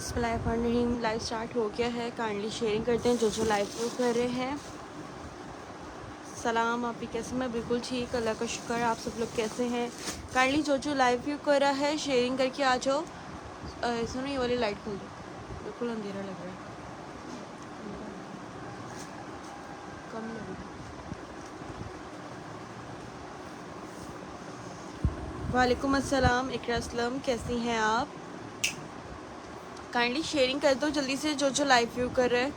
बिस्मिल्लाहिर्रहमानिर्रहीम। Live start हो गया है। काइंडली शेयरिंग करते हैं जो लाइव व्यू कर रहे हैं। सलाम, आप भी कैसे? मैं बिल्कुल ठीक, अल्लाह का शुक्र। आप सब लोग कैसे हैं? काइंडली जो लाइव व्यू कर रहा है शेयरिंग करके आ जाओ। सुनो, ये वाली लाइट खोल दो, बिल्कुल अंधेरा लग रहा है, कम लग रहा है। वालेकुम अस्सलाम इकरा असलम, कैसी हैं आप? काइंडली शेयरिंग कर दो जल्दी से जो लाइव व्यू कर रहे हैं।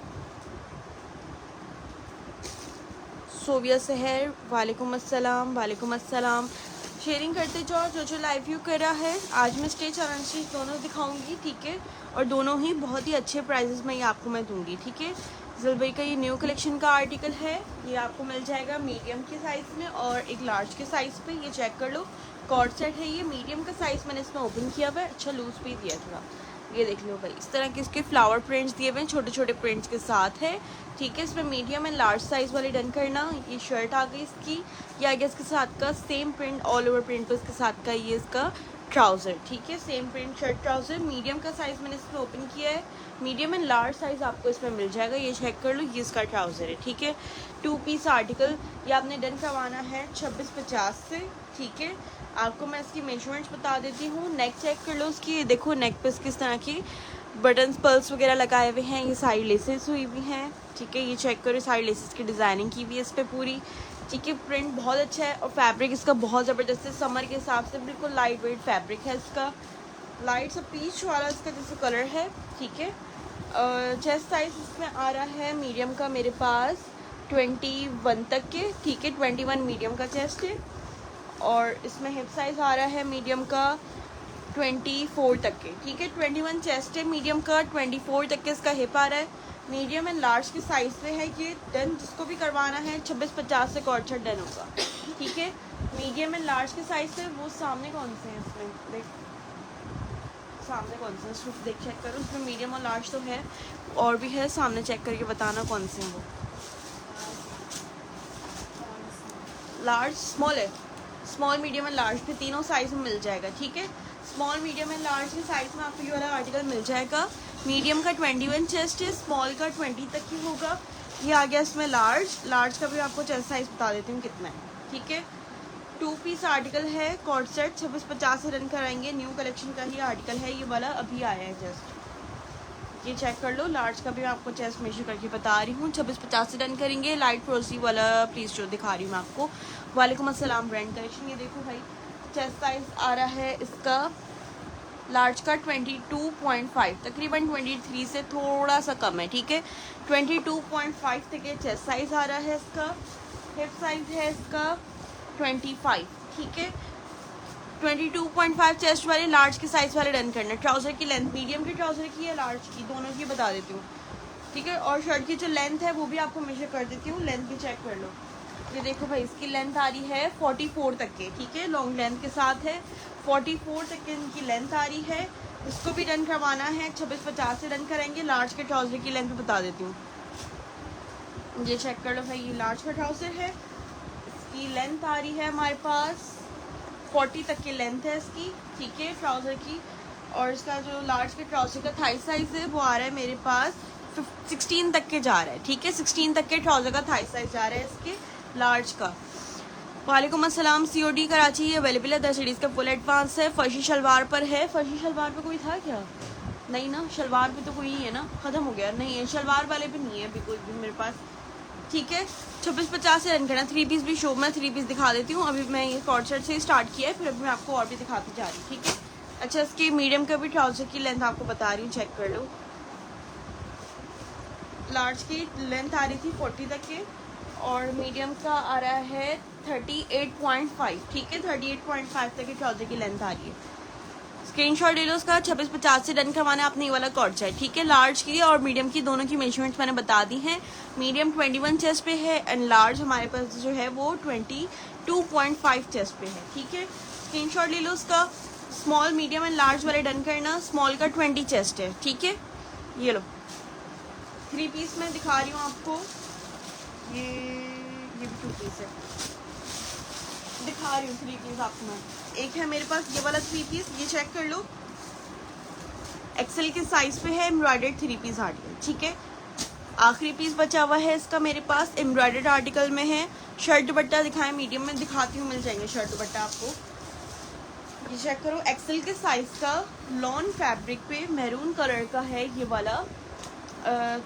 सोविया सहर, वालेकुम अस्सलाम। वालेकुम अस्सलाम। शेयरिंग करते जाओ जो लाइव व्यू कर रहा है। आज मैं स्टेज चैलेंज दोनों दिखाऊंगी, ठीक है, और दोनों ही बहुत ही अच्छे प्राइजेस में ये आपको मैं दूंगी, ठीक है। जलबई का ये न्यू कलेक्शन का आर्टिकल है, ये आपको मिल जाएगा मीडियम के साइज़ में और एक लार्ज के साइज़ पे। ये चेक कर लो, कॉर्ड सेट है ये। मीडियम का साइज़ मैंने इसमें ओपन किया हुआ है, अच्छा लूज़ भी दिया थोड़ा। ये देख लो भाई, इस तरह के इसके फ्लावर प्रिंट्स दिए हुए हैं, छोटे छोटे प्रिंट्स के साथ है, ठीक है। इसमें मीडियम एंड लार्ज साइज़ वाली डन करना। ये शर्ट आ गई इसकी, ये आ गया इसके साथ का same print, all over print, तो इसके साथ का ये इसका ट्राउज़र, ठीक है, same print shirt trouser. Medium का साइज़ मैंने इसमें ओपन किया है, मीडियम एंड लार्ज साइज़ आपको इसमें मिल जाएगा। ये चेक कर लो, ये इसका ट्राउज़र है, ठीक है। 2 पीस आर्टिकल ये आपने डन करवाना है 2650 से, ठीक है। आपको मैं इसकी मेजरमेंट्स बता देती हूँ। नेक चेक कर लो उसकी, देखो नेक पे किस तरह की बटन्स पर्ल्स वगैरह लगाए हुए हैं। ये साइड लेसेस हुई हुई हैं, ठीक है। ये चेक करो, साइड लेसेस की डिज़ाइनिंग की हुई है इस पर पूरी, ठीक है। प्रिंट बहुत अच्छा है और फैब्रिक इसका बहुत ज़बरदस्त है। समर के हिसाब से बिल्कुल लाइट वेट फैब्रिक है इसका, लाइट सा पीच वाला इसका जैसे कलर है, ठीक है। चेस्ट साइज इसमें आ रहा है मीडियम का मेरे पास 21 तक के, ठीक है। 21 मीडियम का चेस्ट है और इसमें हिप साइज़ आ रहा है मीडियम का 24 तक के, ठीक है। 21 चेस्ट है मीडियम का, 24 तक के इसका हिप आ रहा है। मीडियम एंड लार्ज के साइज़ पे है ये डन। जिसको भी करवाना है 2650 से कॉर्ड सेट डन होगा, ठीक है। मीडियम एंड लार्ज के साइज़ पे वो सामने कौन से हैं इसमें, देख सामने कौन से हैं, देख चेक करो, उसमें मीडियम और लार्ज तो है, और भी है, सामने चेक करके बताना कौन से हैं वो। लार्ज स्मॉल है, स्मॉल मीडियम एंड लार्ज पे तीनों साइज में मिल जाएगा, ठीक है। स्मॉल मीडियम एंड लार्ज के साइज में आपको ये वाला आर्टिकल मिल जाएगा। मीडियम का 21 चेस्ट है, स्मॉल का 20 तक ही होगा। ये आ गया इसमें लार्ज, लार्ज का भी आपको चेस्ट साइज बता देती हूँ कितना है, ठीक है। 2 पीस आर्टिकल है, कॉर्ड सेट 2650 से रन कराएंगे। न्यू कलेक्शन का ही आर्टिकल है, ये वाला अभी आया है जस्ट। ये चेक कर लो, लार्ज का भी मैं आपको चेस्ट मेजर करके बता रही हूँ। 2650 से डन करेंगे। लाइट फ्रोजी वाला प्लीज जो दिखा रही हूँ मैं आपको। वालेकुम अस्सलाम ब्रांड कलेक्शन। ये देखो भाई, चेस्ट साइज आ रहा है इसका लार्ज का 22.5, तकरीबन 23 से थोड़ा सा कम है, ठीक है। 22.5 तक ये चेस्ट साइज आ रहा है इसका। हिप साइज है इसका 25, ठीक है। 22.5 चेस्ट वाले लार्ज के साइज वाले डन करना। ट्राउजर की लेंथ मीडियम के ट्राउजर की या लार्ज की, दोनों की बता देती हूँ, ठीक है। और शर्ट की जो लेंथ है वो भी आपको मेजर कर देती हूँ, लेंथ भी चेक कर लो। ये देखो भाई, इसकी लेंथ आ रही है 44 तक के, ठीक है, लॉन्ग लेंथ के साथ है। 44 तक के इनकी लेंथ आ रही है। इसको भी डन करवाना है 2650 से डन करेंगे। लार्ज के ट्राउजर की लेंथ बता देती हूँ, ये चेक कर लो भाई। ये लार्ज का ट्राउजर है, इसकी लेंथ आ रही है हमारे पास 40 तक की लेंथ है इसकी, ठीक है, ट्राउज़र की। और इसका जो लार्ज के ट्राउज़र का थाई साइज़ है वो आ रहा है मेरे पास 16 तक के जा रहा है, ठीक है। 16 तक के ट्राउज़र का थाई साइज़ जा रहा है इसके लार्ज का। वालेकुम अस्सलाम। COD कराची ये अवेलेबल है 10 सीरीज़ का, फुल एडवांस है। फर्शी शलवार पर है। फर्शी शलवार पे कोई था क्या? नहीं ना, शलवार पे तो कोई ही है ना, ख़त्म हो गया। नहीं है, शलवार वाले पे नहीं है अभी कोई भी मेरे पास, ठीक है। 2650 से रन करना। 3 पीस भी शो में 3 पीस दिखा देती हूँ। अभी मैं ये कॉर्ड सेट से स्टार्ट किया है, फिर अभी मैं आपको और भी दिखाती जा रही हूँ, ठीक है। अच्छा, इसकी मीडियम का भी ट्राउजर की लेंथ आपको बता रही हूँ, चेक कर लो। लार्ज की लेंथ आ रही थी 40 तक के और मीडियम का आ रहा है 38.5, ठीक है। 38.5 तक की ट्राउजर की लेंथ आ रही है। स्क्रीनशॉट ले लो उसका। 2650 से डन करवाना है अपने ये वाला कॉर्ड सेट, ठीक है। लार्ज की और मीडियम की दोनों की मेजरमेंट्स मैंने बता दी हैं। मीडियम 21 चेस्ट पे है एंड लार्ज हमारे पास जो है वो 22.5 चेस्ट पे है, ठीक है। स्क्रीनशॉट ले लो उसका। स्मॉल मीडियम एंड लार्ज वाले डन करना। स्मॉल का 20 चेस्ट है, ठीक है। ये लो 3 पीस में दिखा रही हूँ आपको। ये भी 2 पीस है, दिखा रही हूँ 3 पीस आपको मैं। एक है मेरे पास ये वाला 3 पीस, ये चेक कर लो। एक्सेल के साइज पे है, एम्ब्रॉयडर्ड 3 पीस आर्टिकल, ठीक है। आखिरी पीस बचा हुआ है इसका मेरे पास, एम्ब्रॉयडर्ड आर्टिकल में है। शर्ट दुपट्टा दिखाएं, मीडियम में दिखाती हूँ, मिल जाएंगे शर्ट दुपट्टा आपको। ये चेक करो, एक्सेल के साइज का लॉन फैब्रिक पे मैरून कलर का है ये वाला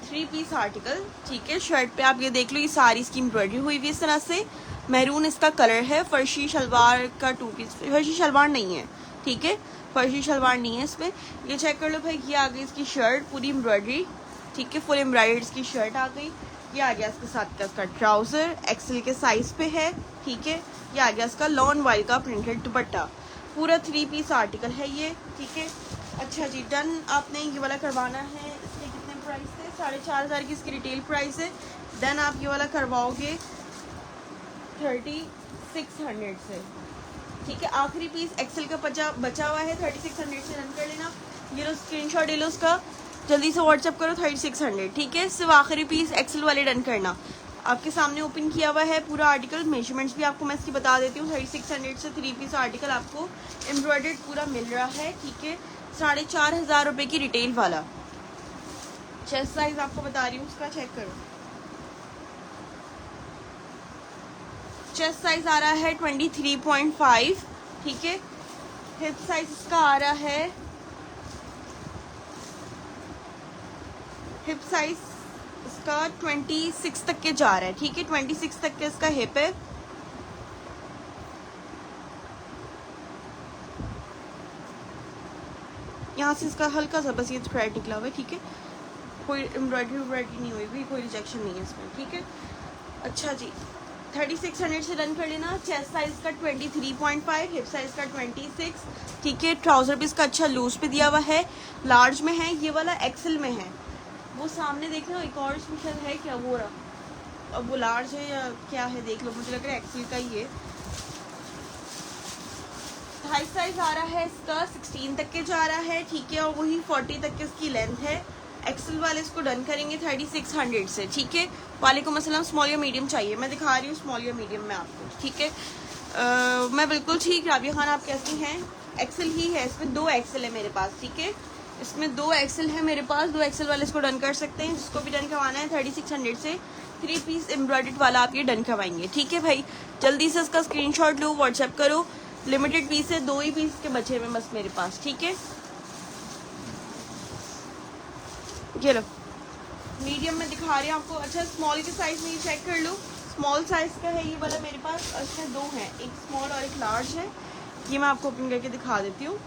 3 पीस आर्टिकल, ठीक है। शर्ट पे आप ये देख लो, ये सारी इसकी एम्ब्रॉयडरी हुई हुई इस तरह से, मैरून इसका कलर है। फर्शी शलवार का 2 पीस, फर्शी शलवार नहीं है, ठीक है, फर्शी शलवार नहीं है इसमें। ये चेक कर लो भाई, ये आ गई इसकी शर्ट पूरी एम्ब्रॉयडरी, ठीक है, फुल एम्ब्रॉयडरी इसकी शर्ट आ गई। ये आ गया इसके साथ का इसका ट्राउजर, एक्सेल के साइज पे है, ठीक है। ये आ गया इसका लॉन वाइल का प्रिंटेड दुपट्टा, पूरा 3 पीस आर्टिकल है ये, ठीक है। अच्छा जी, डन। आपने ये वाला करवाना है, इसके कितने प्राइस थे? 4,500 की इसकी रिटेल प्राइस है। देन आप ये वाला करवाओगे 3600 से, ठीक है। आखिरी पीस एक्सेल का बचा हुआ है, 3600 से रन कर लेना। ये लो स्क्रीनशॉट ले लो उसका, जल्दी से व्हाट्सअप करो 3600, ठीक है। सिर्फ आखिरी पीस एक्सेल वाले डन करना। आपके सामने ओपन किया हुआ है पूरा आर्टिकल, मेजरमेंट्स भी आपको मैं इसकी बता देती हूँ। 3600 से 3 पीस आर्टिकल आपको एम्ब्रॉयडर्ड पूरा मिल रहा है, ठीक है। 4500 रुपये की रिटेल वाला। चेस्ट साइज आपको बता रही हूँ उसका, चेक करो। चेस्ट साइज आ रहा है 23.5, ठीक है। हिप साइज इसका आ रहा है, हिप साइज इसका 26 तक के जा रहा है, ठीक है। 26 तक के इसका हिप है। यहाँ से इसका हल्का सा बस ये थ्रेड निकला हुआ है, ठीक है। कोई एम्ब्रॉयडरी नहीं हुई भी, कोई रिजेक्शन नहीं है इसमें, ठीक है। अच्छा जी, 3600 से रन कर लेना। चेस्ट साइज का 23.5, हिप साइज का 26, ठीक है। ट्राउजर भी इसका अच्छा लूज पे दिया हुआ है, लार्ज में है। ये वाला एक्सेल में है, वो सामने देख लो एक और स्पेशल है क्या, वो रहा, अब वो लार्ज है या क्या है देख लो, मुझे लग रहा है एक्सेल का ही है। हाई साइज आ रहा है इसका 16 तक के जा रहा है, ठीक है। और वही 40 तक के इसकी लेंथ है। एक्सेल वाले इसको डन करेंगे 3600 से, ठीक है। वालेकुम अस्सलाम। स्मॉल या मीडियम चाहिए? मैं दिखा रही हूँ स्मॉल या मीडियम में आपको, ठीक है। मैं बिल्कुल ठीक। राबिया खान आप कैसी हैं? एक्सेल ही है, इसमें 2 एक्सेल है मेरे पास, ठीक है। इसमें 2 एक्सेल है मेरे पास, 2 एक्सेल वाले इसको डन कर सकते हैं। जिसको भी डन करवाना है 3600 से 3 पीस एम्ब्रॉयडर्ड वाला आप ये डन करवाएंगे, ठीक है भाई। जल्दी से इसका स्क्रीनशॉट लो, व्हाट्सएप करो। लिमिटेड पीस है, 2 ही पीस के बचे में बस मेरे पास, ठीक है। ये लो मीडियम में दिखा रही हूँ आपको। अच्छा, स्मॉल के साइज में ये चेक कर लो, स्मॉल साइज का है ये वाला मेरे पास। अच्छा, 2 हैं, एक स्मॉल और एक लार्ज है। ये मैं आपको ओपन करके दिखा देती हूँ।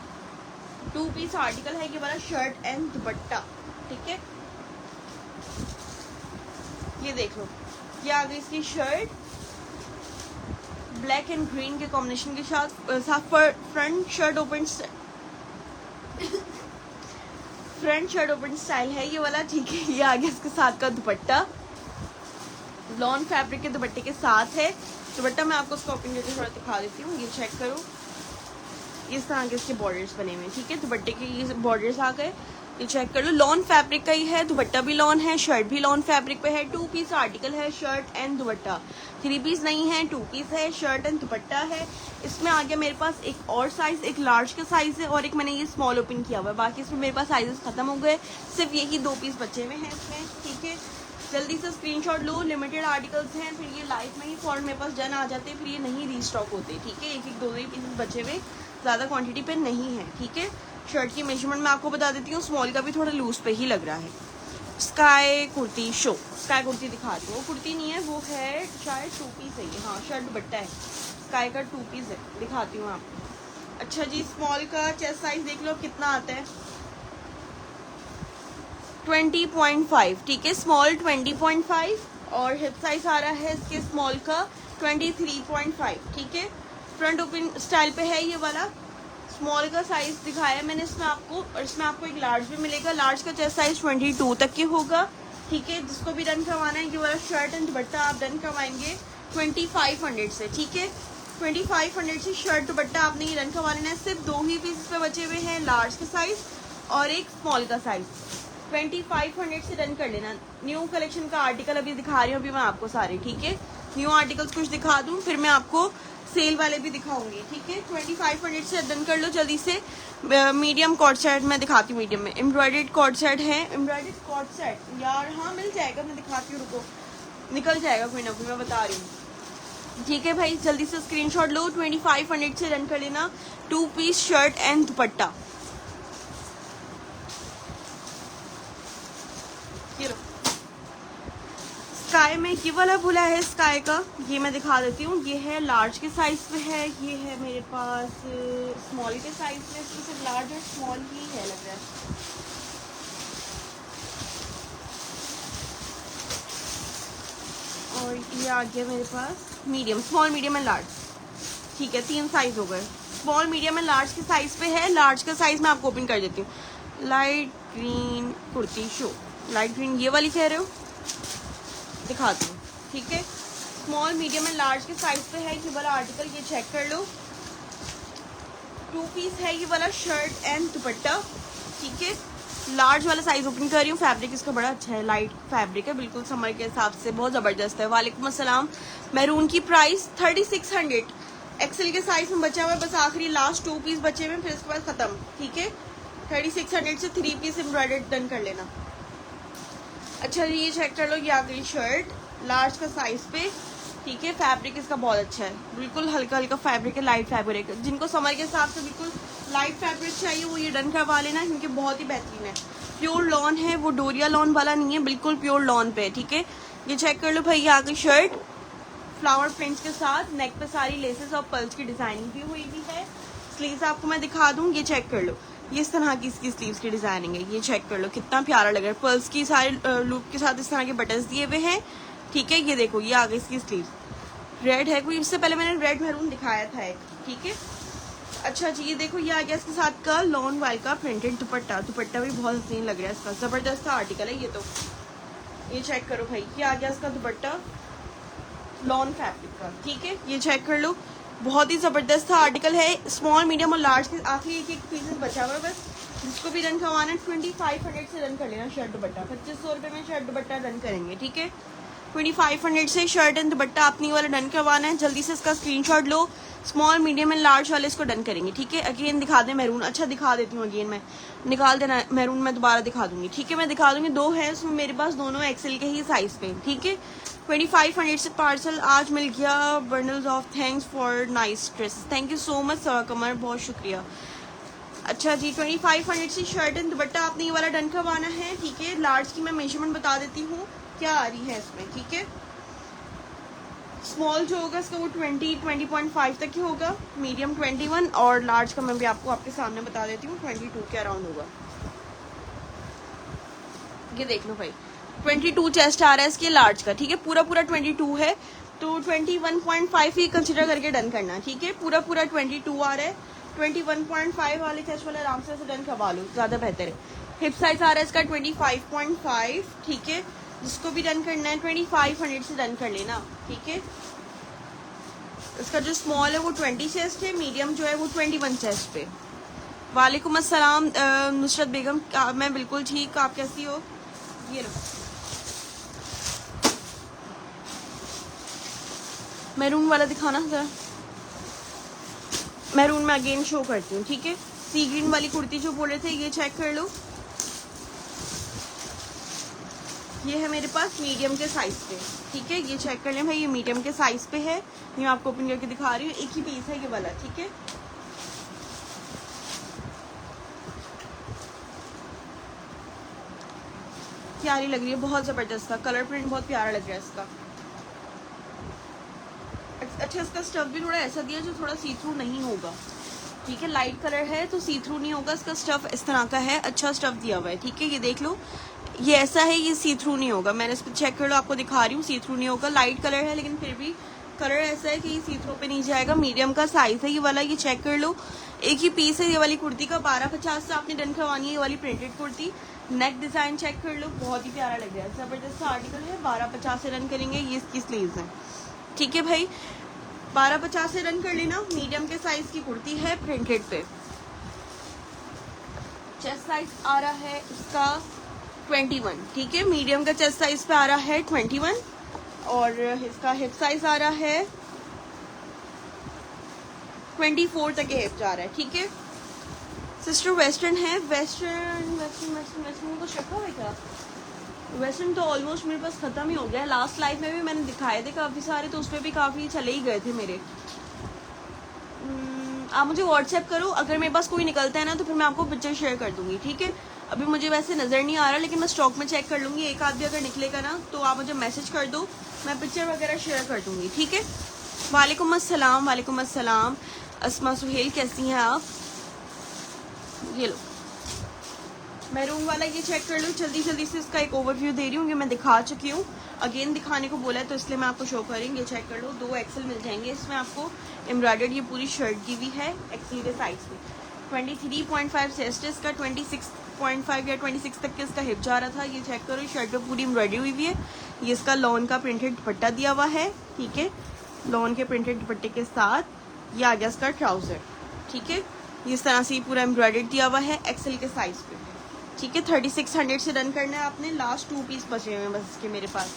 2 पीस आर्टिकल है ये वाला, शर्ट एंड दुपट्टा, ठीक है। ये देख लो, ये आ गई इसकी शर्ट ब्लैक एंड ग्रीन के कॉम्बिनेशन के साथ front shirt open front shirt open style है ये वाला, ठीक है। ये आ गया इसके साथ का दुपट्टा, लॉन फैब्रिक के दुपट्टे के साथ है दुपट्टा। मैं आपको उसको ओपन करके थोड़ा दिखा देती हूँ। ये चेक करो, इस तरह के इसके बॉर्डर्स बने हुए हैं, ठीक है। दुपट्टे के ये बॉर्डर्स आ गए, ये चेक कर लो। लॉन फैब्रिक का ही है, दुपट्टा भी लॉन है, शर्ट भी लॉन फैब्रिक पे है। 2 पीस आर्टिकल है, शर्ट एंड दुपट्टा। 3 पीस नहीं है, 2 पीस है, शर्ट एंड दुपट्टा है। इसमें आ गया मेरे पास एक और साइज, एक लार्ज का साइज है और एक मैंने ये स्मॉल ओपन किया हुआ है। बाकी इसमें मेरे पास साइजेस खत्म हो गए, सिर्फ यही 2 पीस बचे हुए हैं इसमें, ठीक है। जल्दी से स्क्रीनशॉट लो, लिमिटेड आर्टिकल्स हैं, फिर ये लाइव में ही फॉर्म मेरे पास डन आ जाते हैं, फिर ये नहीं रीस्टॉक होते, ठीक है। 1-1, 2-2 ही पीसेस बचे हुए, ज़्यादा क्वांटिटी पे नहीं है, ठीक है। शर्ट की मेजरमेंट मैं आपको बता देती हूँ, स्मॉल का भी थोड़ा लूज पे ही लग रहा है। Sky kurti show, sky kurti दिखा रही हूँ, वो कुर्ती नहीं है, वो है शायद 2 पीस है ये, हाँ शर्ट दुपट्टा है, स्काई का 2 पीस है, दिखाती हूँ आपको। अच्छा जी, स्मॉल का चेस्ट साइज देख लो कितना आता है, 20.5, ठीक है। स्मॉल 20.5 और हिप साइज आ रहा है इसके स्मॉल का 23.5, ठीक है। फ्रंट ओपन स्टाइल पे है ये वाला। स्मॉल का साइज दिखाया मैंने इसमें आपको, और इसमें आपको एक लार्ज भी मिलेगा। लार्ज का चेस्ट साइज 22 तक के होगा, ठीक है। जिसको भी डन करवाना है ये वाला शर्ट एंड दुपट्टा आप डन करवाएंगे 2500 से, ठीक है। 2500 से शर्ट दुपट्टा आपने ये डन करवाना है। सिर्फ 2 ही पीस पे बचे हुए हैं, लार्ज का साइज और एक स्मॉल का साइज। 2500 से डन कर लेना। न्यू कलेक्शन का आर्टिकल अभी दिखा रही हूँ अभी मैं आपको सारे, ठीक है। न्यू आर्टिकल्स कुछ दिखा दूँ, फिर मैं आपको सेल वाले भी दिखाऊंगी, ठीक है। 2500 से डन कर लो जल्दी से। मीडियम कॉर्ड सेट मैं दिखाती हूँ, मीडियम में एम्ब्रॉयडर्ड कॉर्ड सेट है। एम्ब्रॉयडर्ड कॉर्ड सेट यार हाँ मिल जाएगा, मैं दिखाती हूँ, रुको निकल जाएगा कोई ना कोई, मैं बता रही हूँ, ठीक है भाई। जल्दी से स्क्रीनशॉट लो, 2500 से डन कर लेना। 2 पीस शर्ट एंड दुपट्टा, ये लो। स्काई में ये वाला बोला है स्काई का, ये मैं दिखा देती हूँ। ये है लार्ज के साइज पे है, ये है मेरे पास स्मॉल के साइज में। इसमें सिर्फ लार्ज और स्मॉल ही है लग रहा है। और ये आ गया मेरे पास medium, small medium and large, ठीक है। 3 साइज हो गए, स्मॉल मीडियम एंड लार्ज के साइज पे है। लार्ज का साइज मैं आपको ओपन कर देती हूँ। Light green kurti show, light green ये वाली कह रहे हो, दिखाती हूँ, ठीक है। स्मॉल मीडियम एंड लार्ज के साइज पे है ये वाला आर्टिकल, ये चेक कर लो। 2 पीस है ये वाला शर्ट एंड दुपट्टा, ठीक है। लार्ज वाला साइज ओपन कर रही हूँ। फैब्रिक इसका बड़ा अच्छा है, लाइट फैब्रिक है, बिल्कुल समर के हिसाब से बहुत ज़बरदस्त है। वालेकुम अस्सलाम। मैरून की प्राइस 3600। एक्सेल के साइज में बचा हुआ है बस आखिरी लास्ट 2 पीस बचे हुए, फिर इसके बाद ख़त्म, ठीक है। 3600 से 3 पीस एम्ब्रॉयडर्ड डन कर लेना। अच्छा ये चेक कर लो, ये आ गई शर्ट लार्ज का साइज पे, ठीक है। फैब्रिक इसका बहुत अच्छा है, बिल्कुल हल्का हल्का फैब्रिक है, लाइट फैब्रिक है। जिनको समर के हिसाब से बिल्कुल लाइट फैब्रिक चाहिए वो ये डन करवा लेना, क्योंकि बहुत ही बेहतरीन है। प्योर लॉन है, वो डोरिया लॉन वाला नहीं है, बिल्कुल प्योर लॉन पे है, ठीक है। ये चेक कर लो भाई, ये आ गई शर्ट फ्लावर प्रिंट्स के साथ, नेक पे सारी लेसेस और पर्ल्स की डिजाइनिंग भी हुई भी है। स्लीव्स आपको मैं दिखा दूँ, ये चेक कर लो, ये इस तरह की इसकी स्लीव्स की डिजाइनिंग है, ये चेक कर लो कितना प्यारा लग रहा है। पर्ल्स की सारे लूप के साथ इस तरह के बटन्स दिए हुए हैं, ठीक है। ये देखो ये आ गई इसकी स्लीव, रेड है कोई, इससे पहले मैंने रेड मैरून दिखाया था एक, ठीक है। अच्छा जी ये देखो, ये आ गया इसके साथ का लॉन वाइल का प्रिंटेड दुपट्टा, दुपट्टा भी बहुत हसीन लग रहा है इसका, जबरदस्त आर्टिकल है ये तो। ये चेक करो भाई, ये आ गया इसका दुपट्टा लॉन फैब्रिक का, ठीक है। ये चेक कर लो, बहुत ही ज़बरदस्त आर्टिकल है। स्मॉल मीडियम और लार्ज के आखिरी एक पीसेस बचा हुआ है बस, जिसको भी रन करवाना है 2500 से रन कर लेना। शर्ट दुपट्टा 2500 रुपये में शर्ट दुपट्टा रन करेंगे, ठीक है। 2500 से शर्ट एंड दुपट्टा अपनी वाला डन करवाना है, जल्दी से इसका screenshot low. Small medium and large वाले इसको डन करेंगे, ठीक है। अगेन दिखा दें मैरून, अच्छा दिखा देती हूँ अगेन, मैं निकाल देना मैरून, मैं दोबारा दिखा दूंगी, ठीक है। मैं दिखा दूंगी, 2 है उसमें मेरे पास, दोनों एक्सेल के ही साइज पे, ठीक है। 2500 से पार्सल आज मिल गया। Bundles of thanks for nice dress, thank you so much Qamar, बहुत शुक्रिया। अच्छा जी 2500 से शर्ट एंड दुपट्टा आपने ये वाला डन करवाना है, ठीक है। लार्ज की मैं मेजरमेंट बता देती हूँ क्या आ रही है इसमें, ठीक है। स्मॉल जो होगा इसका वो 20.5 तक ही होगा, मीडियम 21 और लार्ज का मैं भी आपको आपके सामने बता देती हूँ 22 के अराउंड होगा। ये देख लो भाई 22 चेस्ट आ रहा है इसके लार्ज का, ठीक है। पूरा 22 है तो 21.5 ही कंसिडर करके डन करना, ठीक है। पूरा 22 आ रहा है, 21.5 वाले चेस्ट वाले आराम से डन करवा लो, ज़्यादा बेहतर है। हिप साइज आ रहा है इसका 25.5, ठीक है। जिसको भी डन करना है 2500 से डन कर लेना, ठीक है। इसका जो स्मॉल है वो 20 चेस्ट है, मीडियम जो है वो 21 चेस्ट पे। वालेकुम अस्सलाम नुसरत बेगम, मैं बिल्कुल ठीक, आप कैसी हो। ये लो मैरून वाला दिखाना जरा, मैरून में अगेन शो करती हूँ, ठीक है। सी ग्रीन वाली कुर्ती जो बोल रहे थे ये चेक कर लो, ये है मेरे पास मीडियम के साइज पे, ठीक है। ये चेक कर लें भाई, ये मीडियम के साइज पे है, ये आपको ओपन करके दिखा रही हूँ, एक ही पीस है ये वाला, ठीक है। प्यारी लग रही है, बहुत जबरदस्त था, कलर प्रिंट बहुत प्यारा लग रहा है इसका। अच्छा इसका स्टफ भी थोड़ा ऐसा दिया जो थोड़ा सी थ्रू नहीं होगा, ठीक है। लाइट कलर है तो सी थ्रू नहीं होगा, इसका स्टफ इस तरह का है, अच्छा स्टफ दिया हुआ है, ठीक है। ये देख लो, ये ऐसा है, ये सी थ्रू नहीं होगा, मैंने इस पर चेक कर लो, आपको दिखा रही हूँ, सी थ्रू नहीं होगा। लाइट कलर है लेकिन फिर भी कलर ऐसा है कि ये सी थ्रू पे नहीं जाएगा। मीडियम का साइज है ये वाला, ये चेक कर लो, एक ही पीस है ये वाली कुर्ती का। 1250 से आपने डन करवानी है ये वाली printed kurti. Neck design check कर लो, बहुत ही प्यारा लग रहा है, जबरदस्त आर्टिकल है। 1250 से रन करेंगे, ये इसकी स्लीव्स है, ठीक है भाई। 1250 से रन कर लेना, मीडियम के साइज की कुर्ती है प्रिंटेड पे। चेस्ट साइज आ रहा है इसका 21, ठीक है। मीडियम का चेस्ट साइज पे आ रहा है 21 और इसका हिप साइज आ रहा है 24 तक हिप जा रहा है, ठीक है। सिस्टर वेस्टर्न है, वेस्टर्न वेस्टर्न वेस्टर्न वेस्टर्न कुछ रखा हुआ है क्या? वेस्टर्न तो ऑलमोस्ट मेरे पास ख़त्म ही हो गया। लास्ट लाइफ में भी मैंने दिखाए थे काफ़ी सारे, तो उसमें भी काफ़ी चले ही गए थे मेरे। आप मुझे व्हाट्सएप करो, अगर मेरे पास कोई निकलता है ना तो फिर मैं आपको पिक्चर शेयर कर दूँगी, ठीक है। अभी मुझे वैसे नज़र नहीं आ रहा, लेकिन मैं स्टॉक में चेक कर लूँगी। एक आध भी अगर निकलेगा ना तो आप मुझे मैसेज कर दो, मैं पिक्चर वगैरह शेयर कर दूँगी, ठीक है। वालेकुम अस्सलाम, वालेकुम अस्सलाम। अस्मा सुहेल, कैसी हैं आप? ये लो मैरून वाला, ये चेक कर लो। जल्दी जल्दी से इसका एक ओवरव्यू दे रही हूँ, ये मैं दिखा चुकी हूँ। अगेन दिखाने को बोला है तो इसलिए मैं आपको शो करेंगे। ये चेक कर लो, 2 एक्सेल मिल जाएंगे इसमें आपको। एम्ब्रॉयडर्ड ये पूरी शर्ट की हुई है एक्सेल के साइज में। 23.5 चेस्ट इसका, 26.5 या 26 तक के इसका हिप जा रहा था। ये चेक करो, शर्ट पे पूरी एम्ब्रॉयडरी हुई हुई है। ये इसका लॉन का प्रिंटेड दुपट्टा दिया हुआ है, ठीक है। लॉन के प्रिंटेड दुपट्टे के साथ ये आ गया इसका ट्राउजर, ठीक है। इस तरह से पूरा एम्ब्रॉयडर्ड दिया हुआ है एक्सेल के साइज पे, ठीक है। 3600 से रन करना है आपने। लास्ट 2 पीस बचे हुए हैं बस इसके मेरे पास।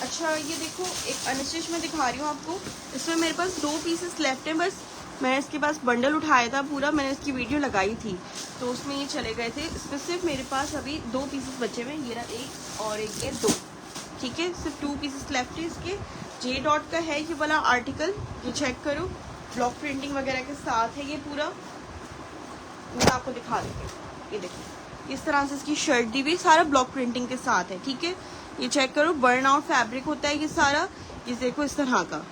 अच्छा ये देखो, एक अनस्टिच में दिखा रही हूँ आपको। इसमें मेरे पास 2 पीसेस लेफ्ट हैं बस। मैंने इसके पास बंडल उठाया था पूरा, मैंने इसकी वीडियो लगाई थी तो उसमें ये चले गए थे। इसमें सिर्फ मेरे पास अभी 2 पीसेस बचे हुए हैं। ये रहा 1 और एक ये 2, ठीक है। सिर्फ 2 पीसेस लेफ्ट है इसके। जे डॉट का है ये वाला आर्टिकल, ये चेक करो। ब्लॉक प्रिंटिंग वगैरह के साथ है ये पूरा। मैं आपको दिखा देती हूँ, ये देखो इस तरह से इसकी शर्ट दी हुई, सारा ब्लॉक प्रिंटिंग के साथ है, ठीक है। ये चेक करो, बर्न आउट फैब्रिक होता है ये सारा। ये देखो इस तरह का,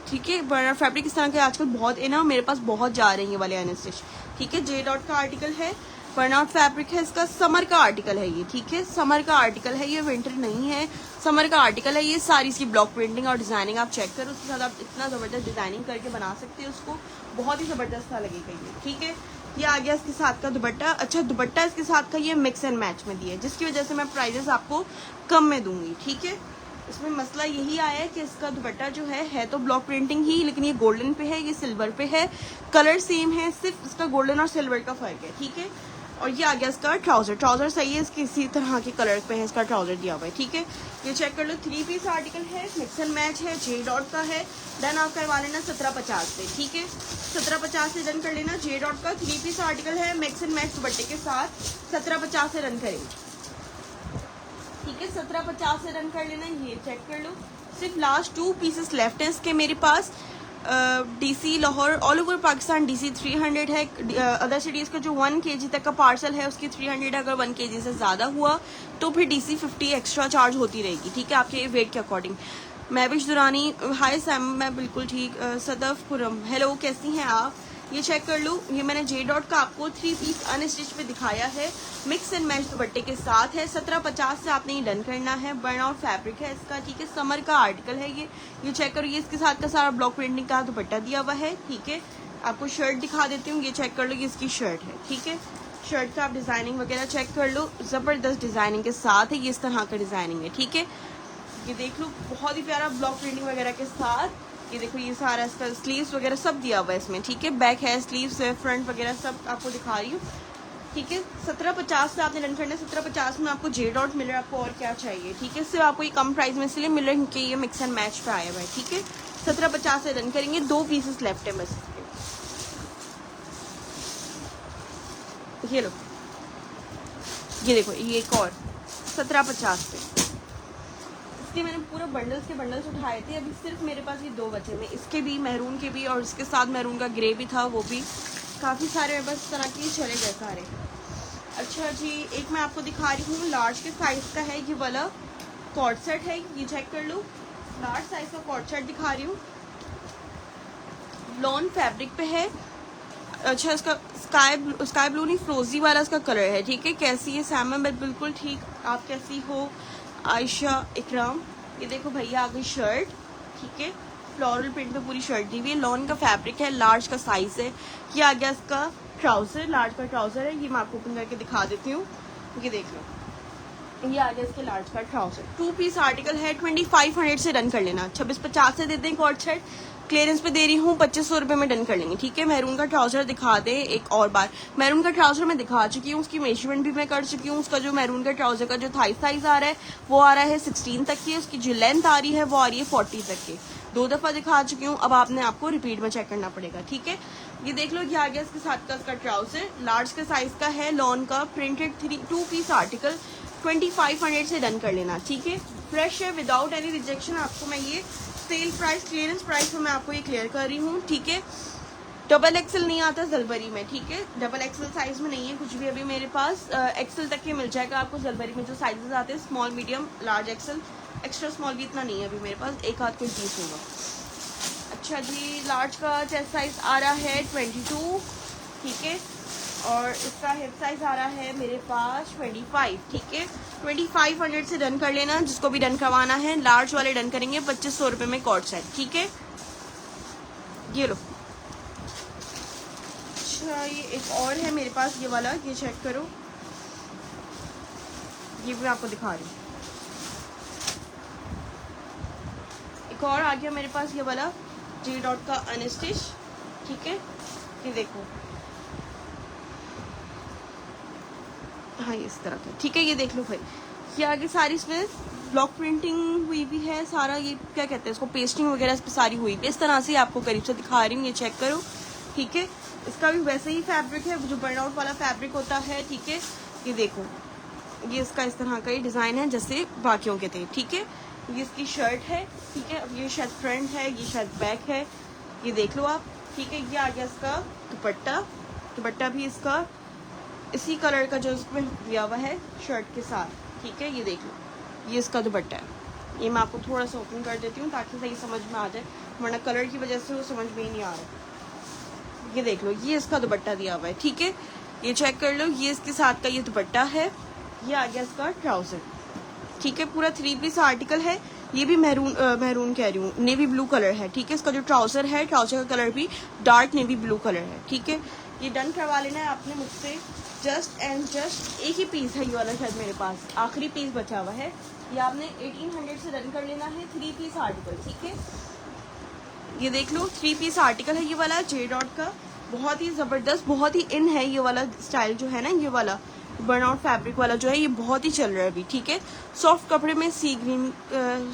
ठीक है। बर्न आउट फैब्रिक इस तरह के आजकल बहुत है ना, मेरे पास बहुत जा रहे हैं ये वाले अनस्टिच, ठीक है। जे डॉट का आर्टिकल है, बर्न आउट फैब्रिक है इसका। समर का आर्टिकल है ये, ठीक है। समर का आर्टिकल है ये, विंटर नहीं है, समर का आर्टिकल है ये। सारी इसकी ब्लॉक प्रिंटिंग और डिजाइनिंग आप चेक करो, उसके साथ आप इतना ज़बरदस्त डिजाइनिंग करके बना सकते हो उसको, बहुत ही ज़बरदस्त सा लगेगा ये, ठीक है। ये आ गया इसके साथ का दुपट्टा। अच्छा दुपट्टा इसके साथ का ये मिक्स एंड मैच में दिया है, जिसकी वजह से मैं प्राइजेस आपको कम में दूंगी, ठीक है। इसमें मसला यही आया है कि इसका दुपट्टा जो है तो ब्लॉक प्रिंटिंग ही, लेकिन ये गोल्डन पे है, ये सिल्वर पे है। कलर सेम है, सिर्फ इसका गोल्डन और सिल्वर का फर्क है, ठीक है। और ये आ गया इसका ट्राउजर। ट्राउजर सही है, इसकी इसी तरह के कलर पे है इसका ट्राउजर दिया हुआ है, ठीक है। ये चेक कर लो, 3 पीस आर्टिकल है, मिक्स एंड मैच है, जे डॉट का है। डन आप करवा लेना 1750 से, ठीक है। 1750 से रन कर लेना। जे डॉट का 3 पीस आर्टिकल है, मिक्स एंड मैच दुपट्टे के साथ। 1750 से रन करेंगे, ठीक है। 1750 से रन कर लेना। ये चेक कर लो, सिर्फ लास्ट 2 पीसेस लेफ्ट हैं इसके मेरे पास। DC Lahore, all over Pakistan DC 300 है। अदर सिटीज़ का जो 1 kg तक का पार्सल है उसकी 300 है। अगर 1 kg से ज़्यादा हुआ तो फिर डीसी 50 एक्स्ट्रा चार्ज होती रहेगी, ठीक है, आपके वेट के अकॉर्डिंग। महविश दुरानी, हाय सैम, मैं बिल्कुल ठीक। सदफ खुरम, हेलो, कैसी हैं आप? ये चेक कर लो, ये मैंने जे डॉट का आपको 3 पीस अनस्टिच पे दिखाया है, मिक्स एंड मैच दुपट्टे के साथ है। 1750 से आपने ये डन करना है। बर्न आउट फैब्रिक है इसका, ठीक है। समर का आर्टिकल है ये चेक करो। ये इसके साथ का सारा ब्लॉक प्रिंटिंग का दुपट्टा दिया हुआ है, ठीक है। आपको शर्ट दिखा देती हूँ, ये चेक कर लो, ये इसकी शर्ट है, ठीक है। शर्ट का आप डिजाइनिंग वगैरह चेक कर लो, जबरदस्त डिजाइनिंग के साथ है। ये इस तरह का डिजाइनिंग है, ठीक है। ये देख लो, बहुत ही प्यारा ब्लॉक प्रिंटिंग वगैरह के साथ। ये देखो, ये सारा इसका स्लीव्स वगैरह सब दिया हुआ है इसमें, ठीक है। बैक है, स्लीव्स है, फ्रंट वगैरह सब आपको दिखा रही हूँ, ठीक है। 1750 से आपने रन करना है। 1750 में आपको जे डॉट मिल रहा है, आपको और क्या चाहिए, ठीक है। सिर्फ आपको ये कम प्राइस में इसलिए मिल रहा है क्योंकि ये मिक्स एंड मैच पे आया हुआ है, ठीक है। 1750 से रन करेंगे। 2 पीसेस लेफ्ट है बस इसके। ये लो, ये देखो, ये एक और 1750 पे। इसके मैंने पूरा बंडल्स उठाए थे, अभी सिर्फ मेरे पास ये 2 बचे हैं। इसके भी, मैरून के भी, और इसके साथ मैरून का ग्रे भी था, वो भी काफ़ी सारे मेरे पास इस तरह के चले गए सारे। अच्छा जी, एक मैं आपको दिखा रही हूँ, लार्ज के साइज़ का है ये वाला कॉर्ड सेट है, ये चेक कर लो। लार्ज साइज़ का कॉर्ड सेट दिखा रही हूँ, लॉन फैब्रिक पे है। अच्छा, इसका स्काई ब्लू नहीं, फ्रोजी वाला इसका कलर है, ठीक है। कैसी है सैम? मैं बिल्कुल ठीक, आप कैसी हो? आयशा इकराम, ये देखो भैया आ गई शर्ट, ठीक है। फ्लोरल प्रिंट में पूरी शर्ट दी हुई है, लॉन का फैब्रिक है, लार्ज का साइज है। ये आ गया इसका ट्राउजर, लार्ज का ट्राउजर है। ये मैं आपको ओपन करके दिखा देती हूँ, ये देख लो, ये आ गया इसके लार्ज का ट्राउजर। 2 पीस आर्टिकल है, 2500 से डन कर लेना। 2650 से दे दें कॉर्ड सेट, क्लियरेंस पे दे रही हूँ 2500 रुपये में डन कर लेंगे, ठीक है। मैरून का ट्राउजर दिखा दे एक और बार। मैरून का ट्राउजर मैं दिखा चुकी हूँ, उसकी मेजरमेंट भी मैं कर चुकी हूँ। उसका जो मैरून का ट्राउजर का जो थाई साइज आ रहा है वो आ रहा है 16 तक की, उसकी जो लेंथ आ रही है वो आ रही है 40 तक की। 2 दफा दिखा चुकी हूँ, अब आपने आपको रिपीट में चेक करना पड़ेगा, ठीक है। ये देख लो, ये आ गया इसके साथ का इसका ट्राउजर, लार्ज के साइज का है, लॉन का प्रिंटेड 2 पीस आर्टिकल, 2500 से डन कर लेना, ठीक है। फ्रेश है, विदाउट एनी रिजेक्शन। आपको मैं ये सेल प्राइस, क्लियरेंस प्राइस में मैं आपको ये क्लियर कर रही हूँ, ठीक है। डबल एक्सल नहीं आता जलबरी में, ठीक है। डबल एक्सल साइज में नहीं है कुछ भी अभी मेरे पास, एक्सल तक के मिल जाएगा आपको जलबरी में। जो साइजेस आते हैं small, medium, large, XL, extra small भी इतना नहीं है अभी मेरे पास, एक हाथ कोई पीस होगा। अच्छा जी, लार्ज का चेस्ट साइज आ रहा है 22, ठीक है। और इसका हिप साइज आ रहा है मेरे पास 25, ठीक है। 2500 से डन कर लेना, जिसको भी डन करवाना है। लार्ज वाले डन करेंगे 2500 रुपये में कॉर्ड सेट, ठीक है। ये लो। अच्छा, ये एक और है मेरे पास, ये वाला, ये चेक करो, ये भी आपको दिखा रही हूँ। एक और आ गया मेरे पास ये वाला G डॉट का अनस्टिच, ठीक है। ये देखो, हाँ इस तरह का, ठीक है। ये देख लो भाई, ये आगे सारी इसमें ब्लॉक प्रिंटिंग हुई भी है, सारा ये क्या कहते हैं इसको, पेस्टिंग वगैरह इस पर सारी हुई भी, इस तरह से आपको करीब से दिखा रही हूँ, ये चेक करो, ठीक है। इसका भी वैसे ही फैब्रिक है जो बर्न आउट वाला फैब्रिक होता है, ठीक है। ये देखो, ये इसका इस तरह का ही डिज़ाइन है जैसे बाकियों के थे, ठीक है। ये इसकी शर्ट है, ठीक है। अब ये शायद फ्रंट है, ये शायद बैक है, ये देख लो आप, ठीक है। ये आ गया इसका दुपट्टा, दुपट्टा भी इसका इसी कलर का जो इसमें दिया हुआ है शर्ट के साथ, ठीक है। ये देख लो, ये इसका दुपट्टा है। ये मैं आपको थोड़ा सा ओपन कर देती हूँ ताकि सही समझ में आ जाए, वरना कलर की वजह से वो समझ में ही नहीं आ रहा। ये देख लो, ये इसका दुपट्टा दिया हुआ है, ठीक है। ये चेक कर लो, ये इसके साथ का ये दुपट्टा है। ये आ गया इसका ट्राउजर, ठीक है। पूरा 3 पीस आर्टिकल है। ये भी मैरून कह रही हूँ, नेवी ब्लू कलर है, ठीक है। इसका जो ट्राउजर है, ट्राउजर का कलर भी डार्क नेवी ब्लू कलर है, ठीक है। ये डन करवा लेना है आपने मुझसे। जस्ट एंड जस्ट एक ही पीस है ये वाला शायद मेरे पास, आखिरी पीस बचा हुआ है। ये आपने 1800 से डन कर लेना है, 3 पीस आर्टिकल, ठीक है। ये देख लो, 3 पीस आर्टिकल है ये वाला J डॉट का, बहुत ही ज़बरदस्त, बहुत ही इन है ये वाला स्टाइल जो है ना, ये वाला बर्न आउट फैब्रिक वाला जो है, ये बहुत ही चल रहा है अभी, ठीक है। सॉफ्ट कपड़े में सी ग्रीन,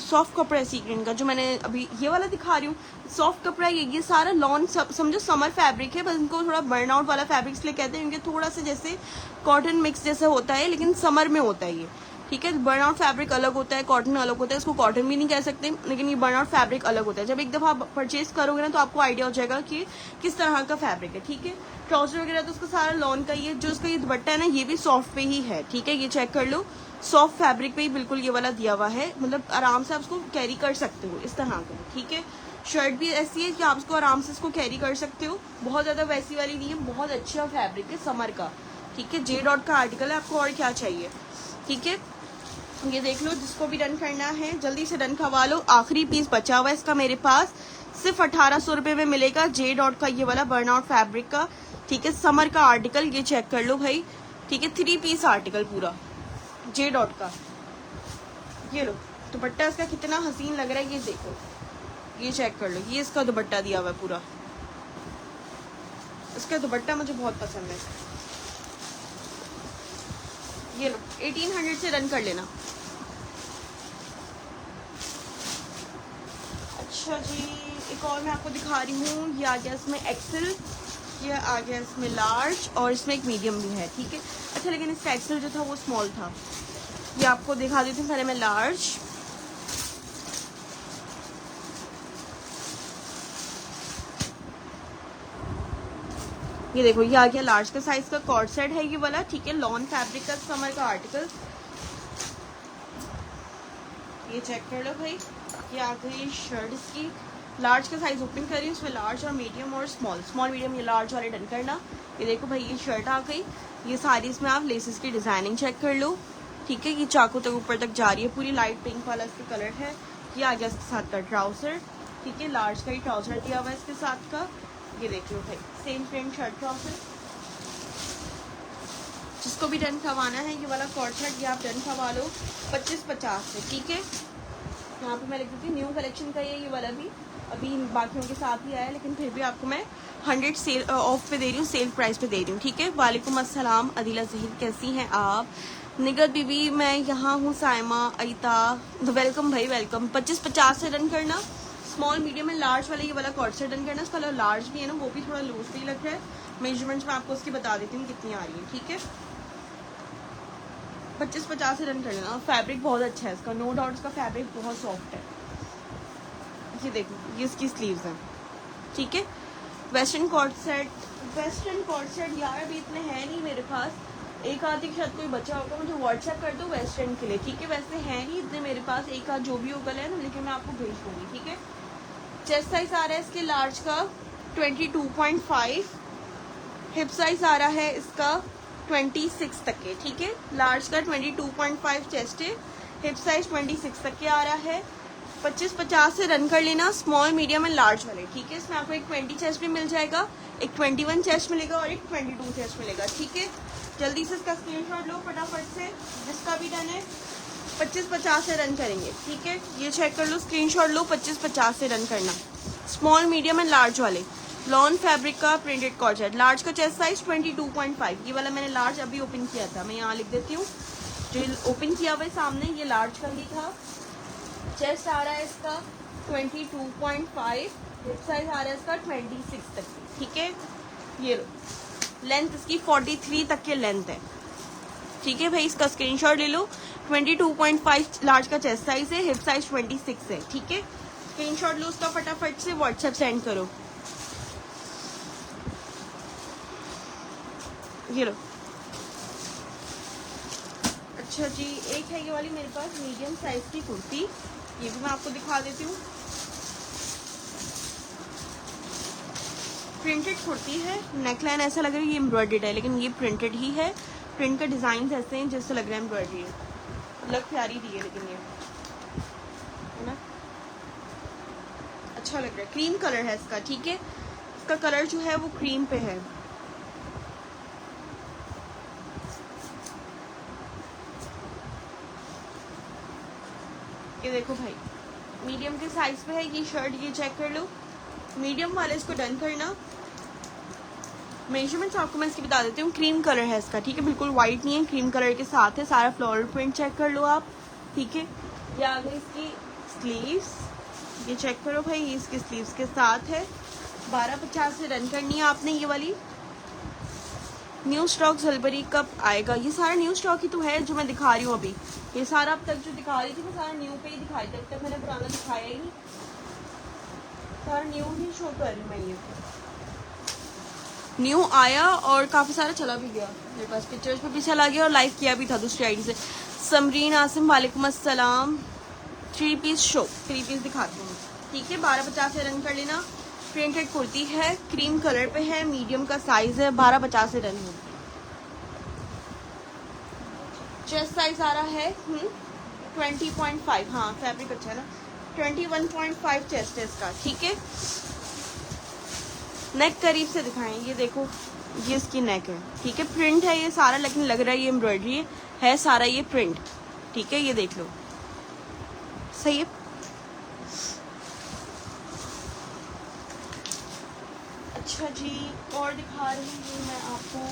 सॉफ्ट कपड़ा है सी ग्रीन का, जो मैंने अभी ये वाला दिखा रही हूँ, सॉफ्ट कपड़ा है। ये सारा लॉन समझो समर फैब्रिक है, बस इनको थोड़ा बर्न आउट वाला फैब्रिक इसलिए कहते हैं क्योंकि थोड़ा सा जैसे कॉटन मिक्स जैसा होता है, लेकिन समर में होता है ये, ठीक है। बर्न आउट फैब्रिक अलग होता है, कॉटन अलग होता है, इसको कॉटन भी नहीं कह सकते, लेकिन ये बर्न आउट फैब्रिक अलग होता है। जब एक दफ़ा आप परचेज करोगे ना तो आपको आइडिया हो जाएगा कि किस तरह का फैब्रिक है, ठीक है। ट्राउजर वगैरह तो उसका सारा लॉन का ही है। जो इसका ये दुपट्टा है ना, ये भी सॉफ्ट पे ही है, ठीक है। ये चेक कर लो, सॉफ्ट फैब्रिक पे ही बिल्कुल ये वाला दिया हुआ है, मतलब आराम से आप उसको कैरी कर सकते हो इस तरह का, ठीक है। शर्ट भी ऐसी है कि आप इसको आराम से इसको कैरी कर सकते हो, बहुत ज़्यादा वैसी वाली नहीं है, बहुत अच्छा फैब्रिक है समर का, ठीक है। J डॉट का आर्टिकल है, आपको और क्या चाहिए, ठीक है। ये देख लो, जिसको भी डन करना है जल्दी से डन करवा लो। आखिरी पीस बचा हुआ है इसका मेरे पास, सिर्फ 1800 रुपये में मिलेगा। J डॉट का ये वाला बर्न आउट फैब्रिक का, ठीक है, समर का आर्टिकल। ये चेक कर लो भाई, ठीक है। 3 पीस आर्टिकल पूरा J डॉट का। ये लो, दुपट्टा इसका कितना हसीन लग रहा है, ये देखो, ये चेक कर लो, ये इसका दुपट्टा दिया हुआ है पूरा। इसका दुपट्टा मुझे बहुत पसंद है। ये लो, 1800 से रन कर लेना। अच्छा जी, एक और मैं आपको दिखा रही हूँ। ये आ गया इसमें एक्सेल, ये आ गया इसमें लार्ज, और इसमें एक मीडियम भी है, ठीक है। अच्छा, लेकिन इसका एक्सेल जो था वो स्मॉल था। ये आपको दिखा देती हूँ पहले मैं लार्ज। ये देखो, ये आ गया लार्ज का साइज का कॉर्ड सेट है ये वाला, ठीक है। लॉन फैब्रिक का समर का आर्टिकल, ये चेक कर लो भाई। ये आ गई शर्ट इसकी, लार्ज का साइज ओपन करिए, उसमें लार्ज और मीडियम और स्मॉल, स्मॉल मीडियम ये लार्ज वाले डन करना। ये देखो भाई, ये शर्ट आ गई। ये सारी इसमें आप लेसेस की डिजाइनिंग चेक कर लो, ठीक है। ये चाकू तक ऊपर तक जा रही है पूरी, लाइट पिंक वाला इसका कलर है। ये आ गया इसके साथ का ट्राउजर, ठीक है। लार्ज का ही ट्राउजर दिया हुआ है इसके साथ का। ये देख लो भाई, सेम प्रिंट शर्ट ट्राउजर, जिसको भी डन करवाना है ये वाला कॉर्ड सेट ये आप डन करवा लो 25-50 से, ठीक है। यहाँ पे मैं लिख देती हूँ न्यू कलेक्शन का ये वाला भी अभी बाकियों के साथ ही आया, लेकिन फिर भी आपको मैं 100 सेल ऑफ पे दे रही हूँ, सेल प्राइस पे दे रही हूँ, ठीक है। वालेकुम अस्सलाम अदिला जहीर, कैसी हैं आप? निगत बीबी मैं यहाँ हूँ, साइमा अईता, वेलकम भाई वेलकम। 25-50 से डन करना, स्मॉल मीडियम एंड लार्ज वाला ये वाला कॉर्ड सेट डन करना। इसका लार्ज भी है ना, वो भी थोड़ा लूज भी लग रहा है। मेजरमेंट्स में आपको उसकी बता देती हूँ कितनी आ रही है, ठीक है। 25-50 से रन कर लेना। फैब्रिक बहुत अच्छा है इसका, नो डाउट इसका फैब्रिक बहुत सॉफ्ट है। ये देखो ये इसकी स्लीव्स हैं, ठीक है। वेस्टर्न कॉर्ड सेट यार अभी इतने हैं नहीं मेरे पास, एक आध के शायद कोई बचा होगा, मुझे व्हाट्सएप कर दो वेस्टर्न के लिए, ठीक है। वैसे हैं नहीं इतने मेरे पास, एक आध जो भी होगा है ना, लेकिन मैं आपको भेज दूँगी, ठीक है। चेस्ट साइज आ रहा है इसके लार्ज का 22.5, हिप साइज आ रहा है इसका 26 तक के, ठीक है। लार्ज का 22.5 चेस्ट है, हिप साइज 26 तक के आ रहा है। 25-50 से रन कर लेना, स्मॉल मीडियम एंड लार्ज वाले, ठीक है। इसमें आपको एक 20 चेस्ट भी मिल जाएगा, एक 21 चेस्ट मिलेगा और एक 22 चेस्ट मिलेगा, ठीक है। जल्दी से इसका स्क्रीनशॉट लो फटाफट से, जिसका भी डन है 25-50 से रन करेंगे, ठीक है। ये चेक कर लो, स्क्रीनशॉट लो, 25-50 से रन करना, स्मॉल मीडियम एंड लार्ज वाले। लॉन फैब्रिक का प्रिंटेड कॉर्ड सेट, लार्ज का चेस्ट साइज 22.5, ये वाला मैंने लार्ज अभी ओपन किया था, मैं यहाँ लिख देती हूँ जो ओपन किया हुआ सामने, ये लार्ज का ही था। चेस्ट आ रहा है इसका 22.5, हिप साइज आ रहा है इसका 26 तक, ठीक है। ये लो, लेंथ इसकी 43 तक के लेंथ है, ठीक है भाई। इसका स्क्रीनशॉट ले लो। 22.5 लार्ज का चेस्ट साइज है, हिप साइज 26 है, ठीक है। स्क्रीनशॉट लो उसका फटाफट से, व्हाट्सएप सेंड करो। ये लो, अच्छा जी। एक है ये वाली मेरे पास मीडियम साइज की कुर्ती, ये भी मैं आपको दिखा देती हूँ। प्रिंटेड कुर्ती है, नेकलाइन ऐसा लग रहा है ये एम्ब्रॉयडर्ड है, लेकिन ये प्रिंटेड ही है। प्रिंट का डिजाइन ऐसे हैं जैसे लग रहा है एम्ब्रॉयडरी है, लग प्यारी दी है, लेकिन ये है ना अच्छा लग रहा है। क्रीम कलर है इसका, ठीक है। इसका कलर जो है वो क्रीम पे है। ये देखो भाई, मीडियम के साइज पे है ये शर्ट, ये चेक कर लो। मीडियम वाले इसको डन करना। मेजरमेंट्स आपको मैं इसकी बता देती हूँ। क्रीम कलर है इसका, ठीक है, बिल्कुल वाइट नहीं है, क्रीम कलर के साथ है। सारा फ्लोरल प्रिंट चेक कर लो आप, ठीक है। ये आ गई इसकी स्लीव्स, ये चेक करो भाई, ये इसकी स्लीव्स के साथ है। 12-50 से रन करनी है आपने। ये वाली न्यू स्टॉक जलबरी कब आएगा? ये सारा न्यू स्टॉक ही तो है जो मैं दिखा रही हूँ अभी। ये सारा अब तक जो दिखा रही थी मैं सारा न्यू पे ही दिखाई थी, अब तक मैंने पुराना दिखाया ही नहीं, सारा न्यू ही शो कर रही हूँ मैं। ये न्यू आया और काफ़ी सारा चला भी गया, मेरे पास पिक्चर्स पे भी चला गया और लाइव किया भी था दूसरी आईडी से। समरीन आसिम वालेकुम अस्सलाम। 3 पीस शो, 3 पीस दिखाती हूँ, ठीक है। 12-50 से रन कर लेना। प्रिंटेड कुर्ती है, क्रीम कलर पे है, मीडियम का साइज है, 12-50 से रन होगी। चेस्ट साइज आ रहा है 20.5, हाँ फैब्रिक अच्छा है ना। 21.5 चेस्ट है इसका, ठीक है। नेक करीब से दिखाएं, ये देखो ये इसकी नेक है, ठीक है। प्रिंट है ये सारा, लेकिन लग रहा है ये एम्ब्रॉयडरी है सारा, ये प्रिंट, ठीक है। ये देख लो, सही है। अच्छा जी, और दिखा रही हूँ मैं आपको।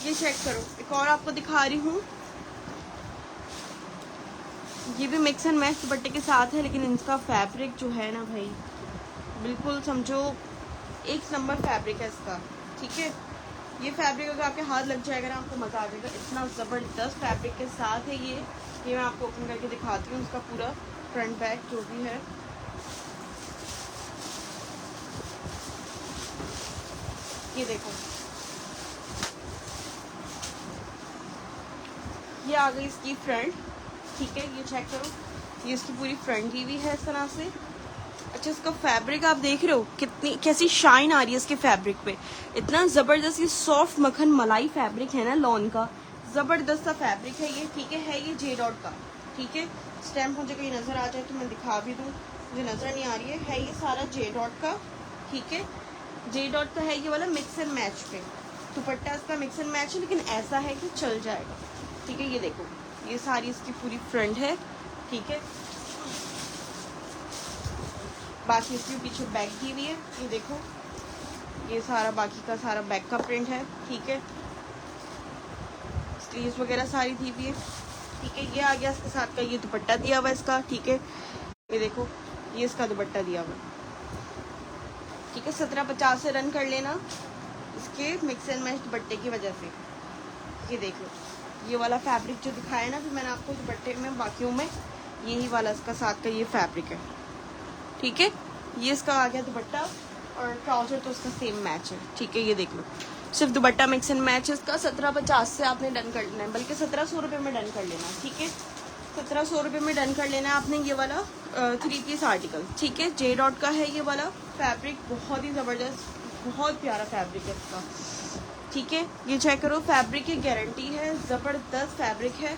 ये चेक करो, एक और आपको दिखा रही हूँ। ये भी मिक्स एंड मैच दुपट्टे के साथ है, लेकिन इनका फैब्रिक जो है ना भाई, बिल्कुल समझो एक नंबर फैब्रिक है इसका, ठीक है। ये फैब्रिक अगर आपके हाथ लग जाएगा ना, आपको मज़ा आ जाएगा, इतना ज़बरदस्त फैब्रिक के साथ है ये मैं आपको ओपन करके दिखाती हूँ। इसका पूरा फ्रंट बैक जो भी है, ये देखो, ये आ गई इसकी फ्रंट, ठीक है। ये चेक करो, ये इसकी पूरी फ्रंट की हुई है इस तरह से। अच्छा, इसका फैब्रिक आप देख रहे हो कितनी कैसी शाइन आ रही है इसके फैब्रिक पे, इतना ज़बरदस्त। ये सॉफ्ट मक्खन मलाई फैब्रिक है ना लॉन का, ज़बरदस्त सा फैब्रिक है ये, ठीक है। ये जे डॉट का, ठीक है। स्टैम्प मुझे कहीं नज़र आ जाए तो मैं दिखा भी दूँ, मुझे नज़र नहीं आ रही है ये सारा जे डॉट का, ठीक है। जे डॉट का है ये वाला मिक्स एंड मैच पे, दुपट्टा इसका मिक्स एंड मैच है, लेकिन ऐसा है कि चल जाएगा, ठीक है। ये देखो, ये सारी इसकी पूरी फ्रंट है, ठीक है। बाकी इसके पीछे बैक दी हुई है, ये देखो, ये सारा बाकी का सारा बैक का प्रिंट है, ठीक है। स्लीव्स वगैरह सारी दी हुई है, ठीक है। ये आ गया इसके साथ का ये दुपट्टा दिया हुआ है इसका, ठीक है। ये देखो, ये इसका दुपट्टा दिया हुआ है, ठीक है। 1750 से रन कर लेना इसके मिक्स एंड मैच दुपट्टे की वजह से। ये देख लो, ये वाला फैब्रिक जो दिखाया ना फिर मैंने आपको दुपट्टे में, बाकियों में यही वाला इसका साथ का ये फैब्रिक है, ठीक है। ये इसका आ गया दुपट्टा और ट्राउजर तो उसका सेम मैच है, ठीक है। ये देख लो, सिर्फ दुपट्टा मिक्स एंड मैच है इसका। 1750 से आपने डन कर लेना है, बल्कि 1700 रुपये में डन कर लेना, ठीक है। 1700 रुपये में डन कर लेना है आपने ये वाला 3 पीस आर्टिकल, ठीक है। जे डॉट का है ये वाला फैब्रिक, बहुत ही ज़बरदस्त, बहुत प्यारा फैब्रिक है इसका, ठीक है। ये चेक करो, फैब्रिक की गारंटी है, ज़बरदस्त फैब्रिक है।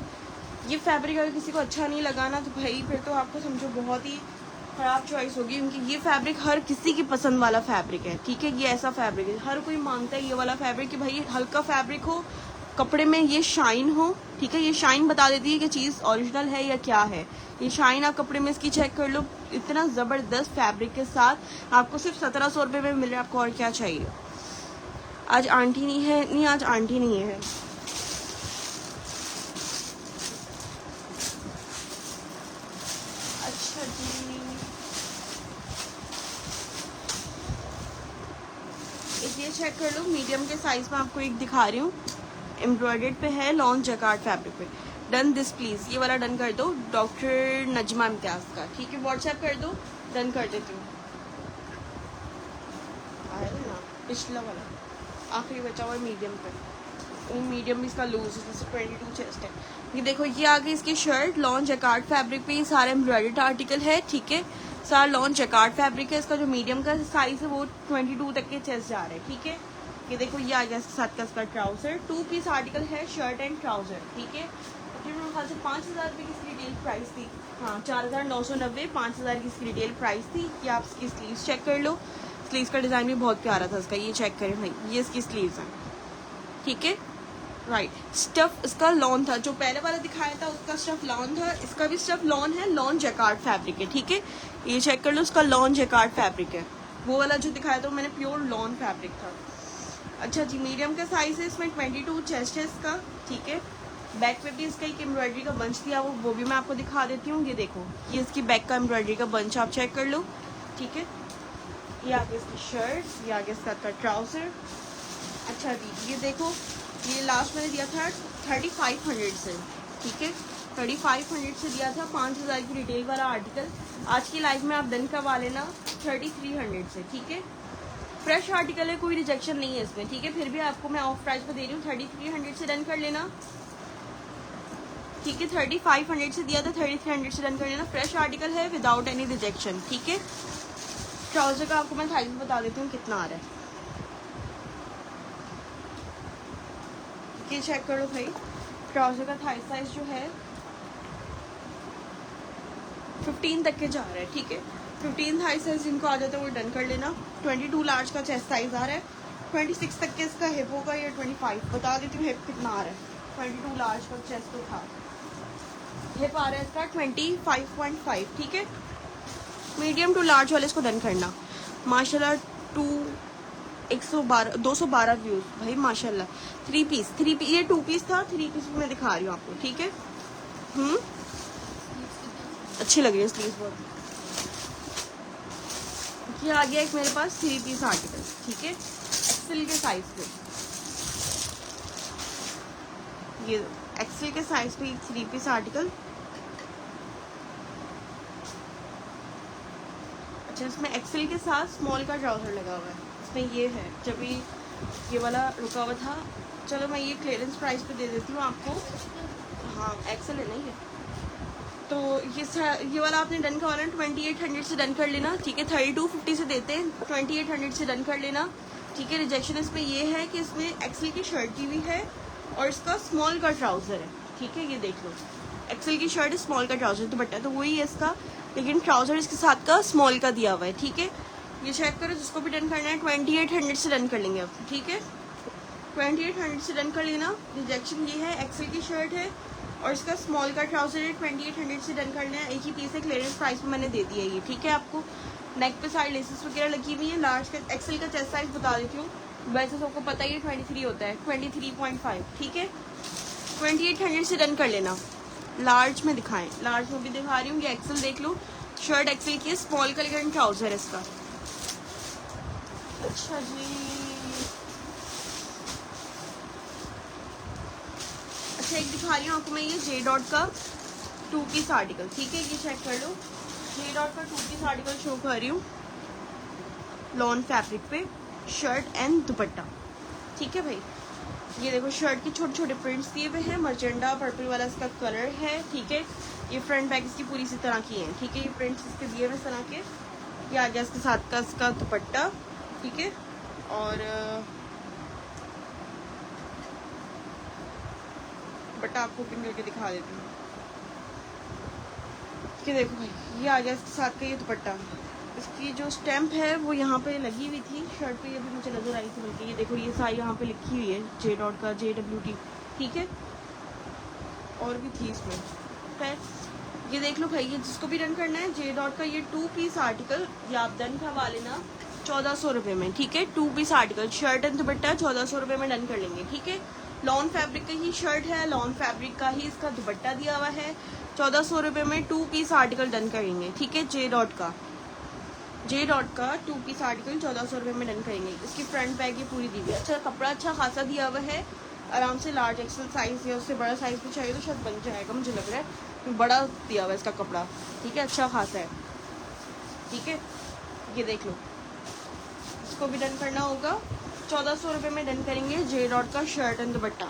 ये फैब्रिक अगर किसी को अच्छा नहीं लगा ना तो भाई फिर तो आपको समझो बहुत ही ख़राब चॉइस होगी, क्योंकि ये फैब्रिक हर किसी की पसंद वाला फैब्रिक है, ठीक है। ये ऐसा फैब्रिक है, हर कोई मांगता है ये वाला फैब्रिक कि भाई हल्का फैब्रिक हो, कपड़े में ये शाइन हो, ठीक है। ये शाइन बता देती है कि चीज़ ओरिजिनल है या क्या है। ये शाइन आप कपड़े में इसकी चेक कर लो, इतना ज़बरदस्त फैब्रिक के साथ आपको सिर्फ 1700 रुपये में मिल रहा है। आपको और क्या चाहिए। आज आंटी नहीं है, नहीं आज आंटी नहीं है। अच्छा जी, ये चेक कर लो, मीडियम के साइज में आपको एक दिखा रही हूँ, एम्ब्रॉयडर्ड पे है, लॉन्च जैकार्ड फैब्रिक पे। डन दिस प्लीज़, ये वाला डन कर दो, डॉक्टर नजमा इम्तियाज़ का, ठीक है। व्हाट्सएप कर दो, डन कर देती हूँ। आया ना पिछला वाला आखिरी बचा हुआ है मीडियम पे, वो मीडियम भी इसका लूज है, जैसे 22 चेस्ट है। ये देखो, ये आ गई इसकी शर्ट, लॉन्च जैकार्ड फैब्रिक पे, ये सारा एम्ब्रॉयडर्ड आर्टिकल है, ठीक है। सारा लॉन्च जैकार्ड फैब्रिक है। इसका जो मीडियम का साइज है वो 22 तक के चेस्ट जा रहे हैं, ठीक है। ये देखो, ये आ गया इसके साथ का इसका ट्राउजर, 2 पीस आर्टिकल है, शर्ट एंड ट्राउजर, ठीक है। फिर मेरे ख्याल से 5000 रुपये की इसकी रिटेल प्राइस थी, हाँ 4990, 5000 की इसकी रिटेल प्राइस थी। ये आप इसकी स्लीव्स चेक कर लो, स्लीव्स का डिज़ाइन भी बहुत प्यारा था इसका, ये चेक करें भाई, ये इसकी स्लीव्स हैं, ठीक है। राइट, स्टफ इसका लॉन था, जो पहले वाला दिखाया था उसका स्टफ लॉन था, इसका भी स्टफ लॉन है, लॉन जैकार्ड फैब्रिक है, ठीक है। ये चेक कर लो, इसका लॉन जैकार्ड फैब्रिक है। वो वाला जो दिखाया था वो मैंने प्योर लॉन फैब्रिक था। अच्छा जी, मीडियम का साइज है, इसमें 22 चेस्ट है इसका, ठीक है। बैक पे भी इसका एक एम्ब्रॉयडरी का बंच दिया, वो भी मैं आपको दिखा देती हूँ। ये देखो, ये इसकी बैक का एम्ब्रॉयडरी का बंच आप चेक कर लो, ठीक है। ये आगे इसकी शर्ट, ये आगे इसका ट्राउजर। अच्छा जी, ये देखो, ये लास्ट मैंने दिया था 3500 से, ठीक है। 3500 से दिया था, 5000 की रिटेल वाला आर्टिकल। आज की लाइव में आप डन करवा लेना 3300 से, ठीक है। फ्रेश आर्टिकल है, कोई रिजेक्शन नहीं है इसमें, ठीक है। फिर भी आपको मैं ऑफ प्राइस पर दे रही हूँ, 3300 से डन कर लेना, ठीक है। 3500 से दिया था, 3300 से डन कर लेना। फ्रेश आर्टिकल है, विदाउट एनी रिजेक्शन, ठीक है। ट्राउजर का आपको मैं साइज बता देती हूँ कितना आ रहा है, ये चेक करो भाई। ट्राउजर का थाई साइज जो है 15 तक के जा रहा है, ठीक है। 15 थाई साइज जिनको आ जाता है वो डन कर लेना। 22 लार्ज का चेस्ट साइज आ रहा है, 26 तक के इसका हिप होगा, या 25 बता देती हूँ हिप कितना आ रहा है। 22 लार्ज का चेस्ट तो था, हिप आ रहा है इसका 25.5, ठीक है। मीडियम टू लार्ज वाले इसको डन करना। माशाल्लाह 212 व्यूज भाई, माशाल्लाह। 3 पीस, ये 2 पीस था, 3 पीस मैं दिखा रही हूँ आपको, ठीक है। अच्छी लग रही है स्लीव्स बहुत। ये आ गया एक मेरे पास 3 पीस आर्टिकल, ठीक है, एक्सेल के साइज पे। ये एक्सेल के साइज पे 3 पीस आर्टिकल। अच्छा, इसमें एक्सेल के साथ स्मॉल का ट्राउजर लगा हुआ है, इसमें ये है, जब ये वाला रुका हुआ था। चलो मैं ये क्लियरेंस प्राइस पे दे देती हूँ आपको, हाँ एक्सेल है नहीं है तो ये वाला आपने डन करवाना 2800 से डन कर लेना, ठीक है। 3250 से देते हैं, 2800 से डन कर लेना, ठीक है। रिजेक्शन इसमें ये है कि इसमें एक्सेल की शर्ट की हुई है और इसका स्मॉल का ट्राउजर है, ठीक है। ये देख लो, एक्सेल की शर्ट है, स्मॉल का ट्राउजर, दुपट्टा तो वही है इसका। लेकिन ट्राउजर इसके साथ का स्मॉल का दिया हुआ है, ठीक है। ये चेक करो, जिसको भी डन करना है 2800 से डन कर लेंगे आप, ठीक है। 2800 से डन कर लेना। रिजेक्शन ये है, एक्सेल की शर्ट है और इसका स्मॉल का ट्राउजर है। 2800 से डन करना है। एक ही पीस है, क्लियरेंस प्राइस में मैंने दे दिया ये, ठीक है। आपको नेक पे साइड लेसेस वगैरह लगी हुई है। लार्ज का एक्सेल का चेस्ट साइज बता देती हूँ, वैसे सबको पता ही है 23 होता है, 23.5, ठीक है। 2800 से डन कर लेना। लार्ज में दिखाएं, लार्ज में भी दिखा रही हूँ, ये एक्सेल देख लो। शर्ट एक्सेल की है, स्मॉल का लेकिन ट्राउजर है इसका। अच्छा जी, अच्छा एक दिखा रही हूँ आपको मैं, ये जे डॉट का 2 पीस आर्टिकल, ठीक है। ये चेक कर लो, जे डॉट का 2 पीस आर्टिकल शो कर रही हूँ लॉन फैब्रिक पे, शर्ट एंड दुपट्टा, ठीक है भाई। ये देखो शर्ट के छोटे छोटे प्रिंट्स दिए हुए हैं, मर्जेंडा पर्पल वाला इसका कलर है, ठीक है। ये फ्रंट बैक इसकी पूरी इसी तरह की है, ठीक है। ये प्रिंट्स इसके दिए हुए इस तरह के। ये आ गया इसके साथ का इसका दुपट्टा, ठीक है। और दुपट्टा आपको ओपन करके दिखा देती हूँ। ये देखो भाई, ये आ गया इसके साथ का ये दुपट्टा। इसकी जो स्टैम्प है वो यहाँ पे लगी हुई थी शर्ट पे, ये भी मुझे नजर आई थी बल्कि। ये देखो ये सारी यहाँ पे लिखी हुई है जे डॉट का, JWT, ठीक है। और भी थी इसमें, खैर ये देख लो भाई। ये जिसको भी डन करना है जे डॉट का ये 2 पीस आर्टिकल, ये आप डन करवा लेना 1400 रुपये में, ठीक है। 2 piece article shirt and dupatta 1400 रुपये में डन कर लेंगे, ठीक है। लॉन फैब्रिक का ही शर्ट है, लॉन फैब्रिक का ही इसका दुपट्टा दिया हुआ है। 1400 रुपये में 2 पीस आर्टिकल डन करेंगे, ठीक है। जे डॉट का 2 पीस आर्टिकल 1400 रुपये में डन करेंगे। इसकी फ्रंट बैग ये पूरी दी हुई है। अच्छा कपड़ा अच्छा खासा दिया हुआ है, आराम से लार्ज एक्सेल साइज या उससे बड़ा साइज भी चाहिए तो शायद बन जाएगा, मुझे लग रहा है। बड़ा दिया हुआ है इसका कपड़ा, ठीक है, अच्छा खासा है, ठीक है। ये देख लो, इसको भी डन करना होगा 1400 रुपये में डन करेंगे जे डॉट का शर्ट एंड दुपट्टा।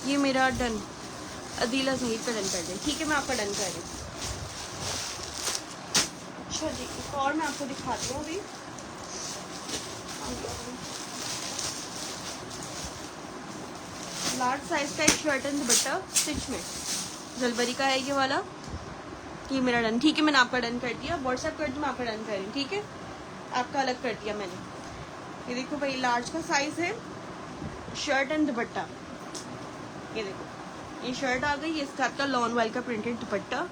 ये मेरा डन, अदीला सहीद का डन कर दें, ठीक है। मैं आपका डन कर रही हूँ। अच्छा जी, एक और मैं आपको दिखाती हूँ अभी। लार्ज साइज का एक शर्ट एंड दुपट्टा स्टिच में, जलबरी का है ये वाला। ये मेरा डन, ठीक है। मैंने आपका डन कर दिया, व्हाट्सएप कर दूँ, मैं आपका डन कर रही हूँ, ठीक है। आपका अलग कर दिया मैंने। ये देखो भाई, लार्ज का साइज है, शर्ट एंड दुपट्टा। ये देखो ये शर्ट आ गई, ये इसका आपका लॉन वाइल का printed dupatta,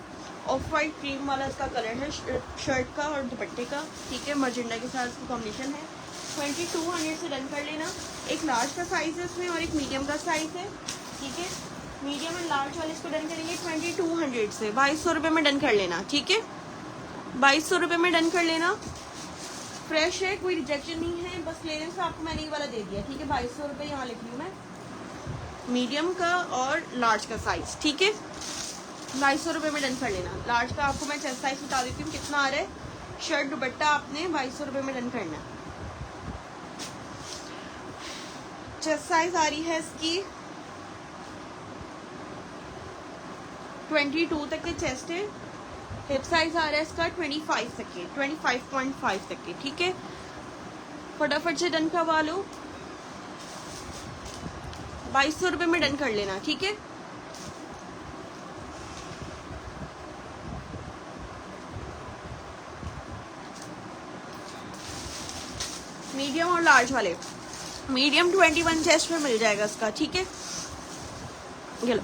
of white cream वाला इसका कलर है शर्ट का और दुपट्टे का, ठीक है। मर्जेंडा के साथ इसकी कॉम्बिनेशन है। 2200 से डन कर लेना। एक लार्ज का साइज है इसमें और एक मीडियम का साइज है, ठीक है। मीडियम एंड लार्ज वाले इसको डन करेंगे 2200 से, 2200 रुपये में डन कर लेना, ठीक है। 2200 रुपये में डन कर लेना। फ्रेश है, कोई रिजेक्शन नहीं है, बस क्लियरेंस का आपको मैंने ये वाला दे दिया, ठीक है। 2200 रुपये यहाँ लिख लूँ मैं, मीडियम का और लार्ज का साइज, ठीक है। 2200 रुपये में डन कर लेना। लार्ज का आपको मैं चेस्ट साइज बता देती हूँ कितना आ रहा है। शर्ट दुपट्टा आपने 2200 रुपये में डन करना है। चेस्ट साइज आ रही है इसकी 22 तक के चेस्ट है। हिप साइज आ रहा है इसका 25 तक के, 25.5 तक के, ठीक है। फटाफट से डन करवा लो। 2200 रुपये में डन कर लेना, ठीक है। मीडियम और लार्ज वाले, मीडियम 21 चेस्ट में मिल जाएगा इसका, ठीक है। ये लो,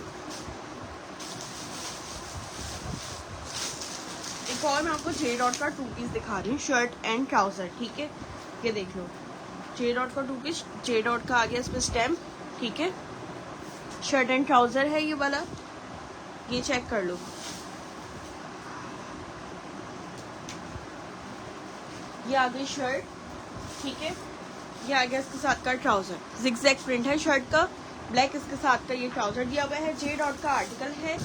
एक और मैं आपको जे डॉट का 2 पीस दिखा रही हूँ, शर्ट एंड ट्राउजर, ठीक है। ये देख लो, जे डॉट का 2 पीस, जे डॉट का आ गया इस पर स्टैम्प, ठीक है। शर्ट एंड ट्राउजर है ये वाला, ये चेक कर लो। ये आ गई शर्ट, ठीक है। ये आ गया इसके साथ का ट्राउजर, जिगजैग प्रिंट है शर्ट का, ब्लैक इसके साथ का ये ट्राउजर दिया हुआ है। जे डॉट का आर्टिकल है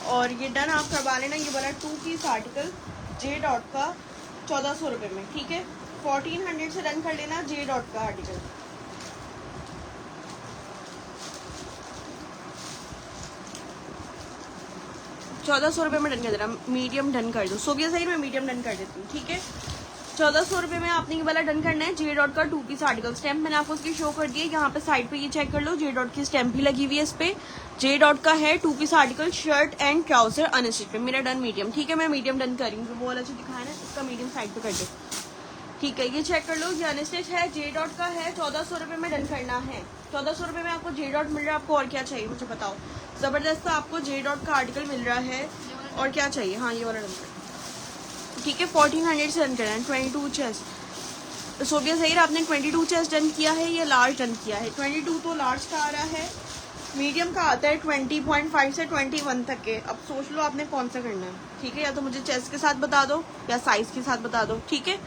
और ये डन आप करवा लेना। ये वाला 2 पीस आर्टिकल जे डॉट का 1400 रुपये में, ठीक है। 1400 से डन कर लेना जे डॉट का आर्टिकल। ₹1400 में डन कर देना। मीडियम डन कर दो, सोबिया सही मैं मीडियम डन कर देती हूँ, ठीक है। 1400 रुपये में आपने ये वाला डन करना है। जे डॉट का 2 पीस आर्टिकल, स्टैम्प मैंने आपको उसकी शो कर दी है। यहाँ पे साइड पे ये चेक कर लो, जे डॉट की स्टैम्प भी लगी हुई है इस पे। जे डॉट का है 2 piece article, shirt and trouser unstitch पे। मेरा डन मीडियम, ठीक है। मैं मीडियम डन कर रही हूँ, वो वाला जो दिखाया ना इसका मीडियम साइड पे कर दो, ठीक है। ये चेक कर लो, ये अनस्टिच है, जे डॉट का है। 1400 रुपये में डन करना है। 1400 रुपये में आपको जे डॉट मिल रहा है। आपको और क्या चाहिए मुझे बताओ। जबरदस्त आपको जे डॉट का आर्टिकल मिल रहा है, और क्या चाहिए। हाँ ये वाला डन कर, ठीक है। 1400 से डन करना है। 22 चेस्ट, सोबिया सही, आपने 22 चेस्ट डन किया है, ये लार्ज डन किया है। 22 तो लार्ज का आ रहा है, मीडियम का आता है 20.5 से 21 तक के। अब सोच लो आपने कौन सा करना है, ठीक है। या तो मुझे चेस्ट के साथ बता दो या साइज के साथ बता दो, ठीक है।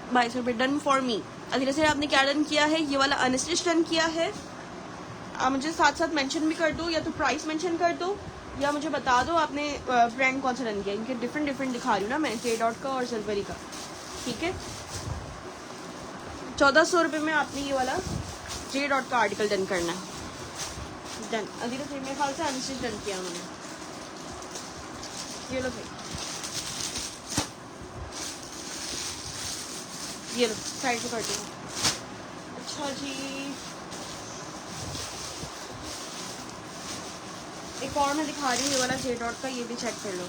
2200 रुपये डन फॉर मी। अधीरा से आपने क्या डन किया है, ये वाला अनस्टिच डन किया है। आप मुझे साथ साथ मेंशन भी कर दो, या तो प्राइस मेंशन कर दो, या मुझे बता दो आपने ब्रांड कौन सा डन किया। इनके डिफरेंट डिफरेंट दिखा रही हूँ ना मैं, जे डॉट का और सिल्वरी का, ठीक है। 1400 रुपये में आपने ये वाला जे डॉट का आर्टिकल डन करना है। डन। अधीरा से मेरे ख्याल से अनस्टिच डन किया उन्होंने। ये लो भाई, ये लो साइड पे करती हूँ। अच्छा जी, एक और मैं दिखा रही हूँ, ये वाला जे डॉट का, ये भी चेक कर लो।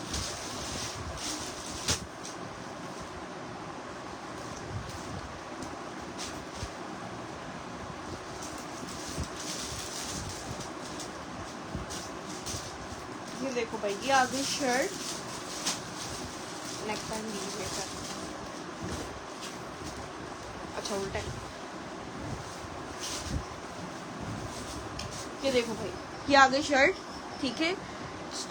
ये देखो भाई, ये आ गई शर्ट, नेक पैन दी है सर, अच्छा उल्टा। ये देखो भाई, ये आ गई शर्ट, ठीक है।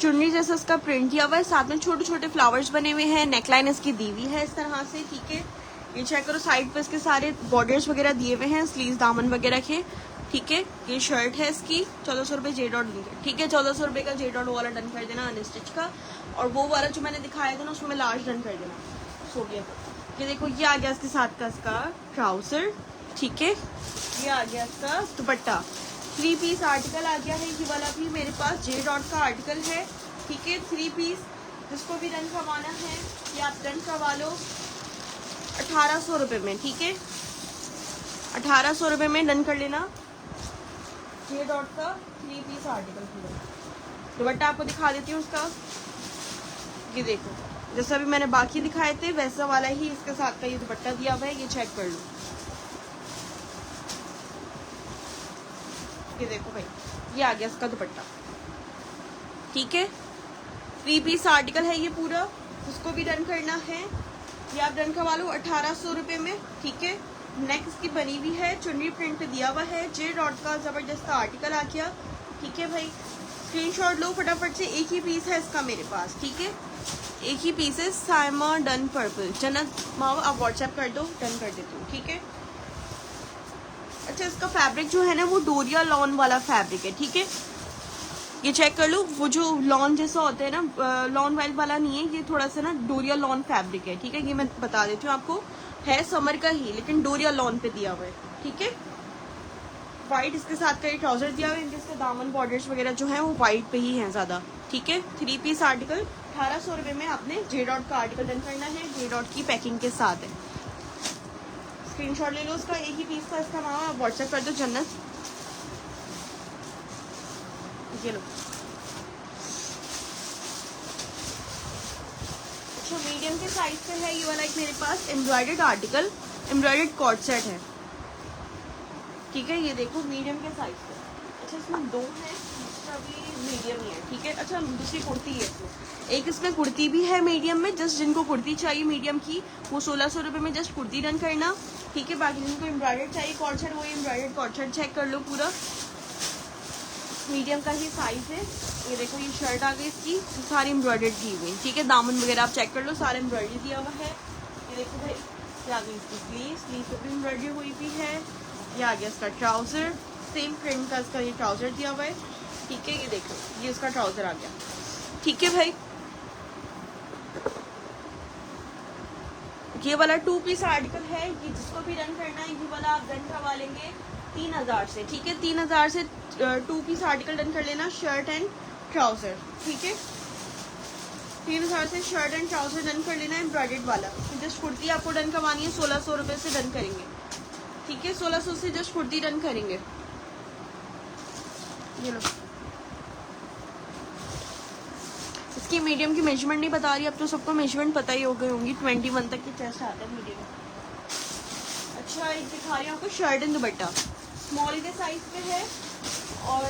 चुन्नी जैसा इसका प्रिंट किया हुआ है, साथ में छोटे छोटे फ्लावर्स बने हुए हैं। नेकलाइन इसकी दी हुई है इस तरह से, ठीक है। ये चेक करो, साइड पे इसके सारे बॉर्डर्स वगैरह दिए हुए हैं, स्लीव्स दामन वगैरह के, ठीक है। ये शर्ट है इसकी। 1400 रुपये जे डॉट दी है, ठीक है। 1400 रुपये का जे डॉट वाला डन कर देना अनस्टिच का, और वो वाला जो मैंने दिखाया था ना उसमें लार्ज डन कर देना, सो गया। ये देखो, ये आ गया इसके साथ का इसका ट्राउजर, ठीक है। ये आ गया इसका दुपट्टा, 3 पीस आर्टिकल आ गया है। ये वाला भी मेरे पास जे डॉट का आर्टिकल है, ठीक है। 3 पीस, जिसको भी डन करवाना है ये आप डन करवा लो 1800 रुपये में, ठीक है। 1800 रुपये में डन कर लेना जे डॉट का 3 पीस आर्टिकल पूरा। दुपट्टा आपको दिखा देती हूँ उसका। ये देखो, जैसा भी मैंने बाकी दिखाए थे वैसा वाला ही इसके साथ का ये दुपट्टा दिया हुआ है, ये चेक कर लो। ये देखो भाई, ये आ गया इसका दुपट्टा, ठीक है। 3 पीस आर्टिकल है ये पूरा, उसको भी डन करना है। ये आप डन करवा लो 1800 रुपये में, ठीक है। नेक इसकी बनी हुई है, चुनरी प्रिंट पे दिया हुआ है, जे डॉट का जबरदस्त आर्टिकल आ गया, ठीक है भाई। स्क्रीनशॉट लो फटाफट से, एक ही पीस है इसका मेरे पास, ठीक है। एक ही पीस है, साइमा डन पर्पल। जन्नत मावा आप व्हाट्सएप कर दो, डन कर देती हूँ, ठीक है। अच्छा, इसका फैब्रिक जो है ना वो डोरिया लॉन वाला फैब्रिक है, ठीक है। ये चेक कर लो, वो जो लॉन जैसा होता है ना, लॉन वाइल वाला नहीं है ये, थोड़ा सा ना डोरिया लॉन फैब्रिक है, ठीक है। ये मैं बता देती हूँ आपको, है समर का ही लेकिन डोरिया लॉन पे दिया हुआ है, ठीक है। वाइट इसके साथ का ये ट्राउजर दिया हुआ है, जिसके दामन बॉर्डर्स वगैरह जो है वो वाइट पे ही है ज्यादा, ठीक है। 3 पीस आर्टिकल 1800 रुपये में आपने जे डॉट का आर्टिकल डन करना है, जे डॉट की पैकिंग के साथ है। स्क्रीनशॉट ले लो उसका, एक ही पीस का इसका नाम आप व्हाट्सएप कर दो जन्नत। ये लो। अच्छा, मीडियम के साइज पे है ये वाला एक मेरे पास embroidered article, embroidered cord set है, ठीक है। ये देखो मीडियम के साइज पे। अच्छा, इसमें 2 है, दूसरा भी मीडियम ही है, ठीक है। अच्छा, दूसरी कुर्ती है इसमें, एक इसमें कुर्ती भी है मीडियम में। जस्ट जिनको कुर्ती चाहिए मीडियम की वो 1600 रुपये में जस्ट कुर्ती डन करना, ठीक है। बाकी जिनको एम्ब्रॉयडर्ड चाहिए कॉर्ड सेट, वो एम्ब्रॉयडर्ड कॉर्ड सेट चेक कर लो पूरा, मीडियम का ही साइज है। ये देखो, ये शर्ट आ गई इसकी, सारी एम्ब्रॉयडर्ड की हुई, ठीक है। दामन वगैरह आप चेक कर लो, सारे एम्ब्रॉयडरी दिया हुआ है। ये देखो भाई, ये आ गई इसकी स्लीव पे भी एम्ब्रॉयडरी हुई भी है। ये आ गया इसका ट्राउजर, सेम प्रिंट का इसका ये ट्राउजर दिया हुआ है, ठीक है। ये देखो, ये इसका ट्राउजर आ गया, ठीक है भाई। ये वाला 2 पीस आर्टिकल है, ये जिसको भी रन करना है ये वाला आप रन करवा लेंगे 3000 से, ठीक है। 3000 से 2 पीस आर्टिकल डन कर लेना, शर्ट एंड ट्राउजर, ठीक है। 3000 से शर्ट एंड ट्राउजर डन कर लेना है एम्ब्रॉयडर्ड वाला। तो जस्ट कुर्ती आपको डन करवानी है 1600 रुपये से डन करेंगे, ठीक है। 1600 से जस्ट कुर्ती डन करेंगे। ये लो, इसकी मीडियम की मेजरमेंट नहीं बता रही, अब तो सबको मेजरमेंट पता ही हो गई होंगी। 21 तक की चेस्ट आता है मीडियम। अच्छा, एक दिखा रही हूँ आपको शर्ट एंड दुपट्टा, स्मॉल के साइज पे है और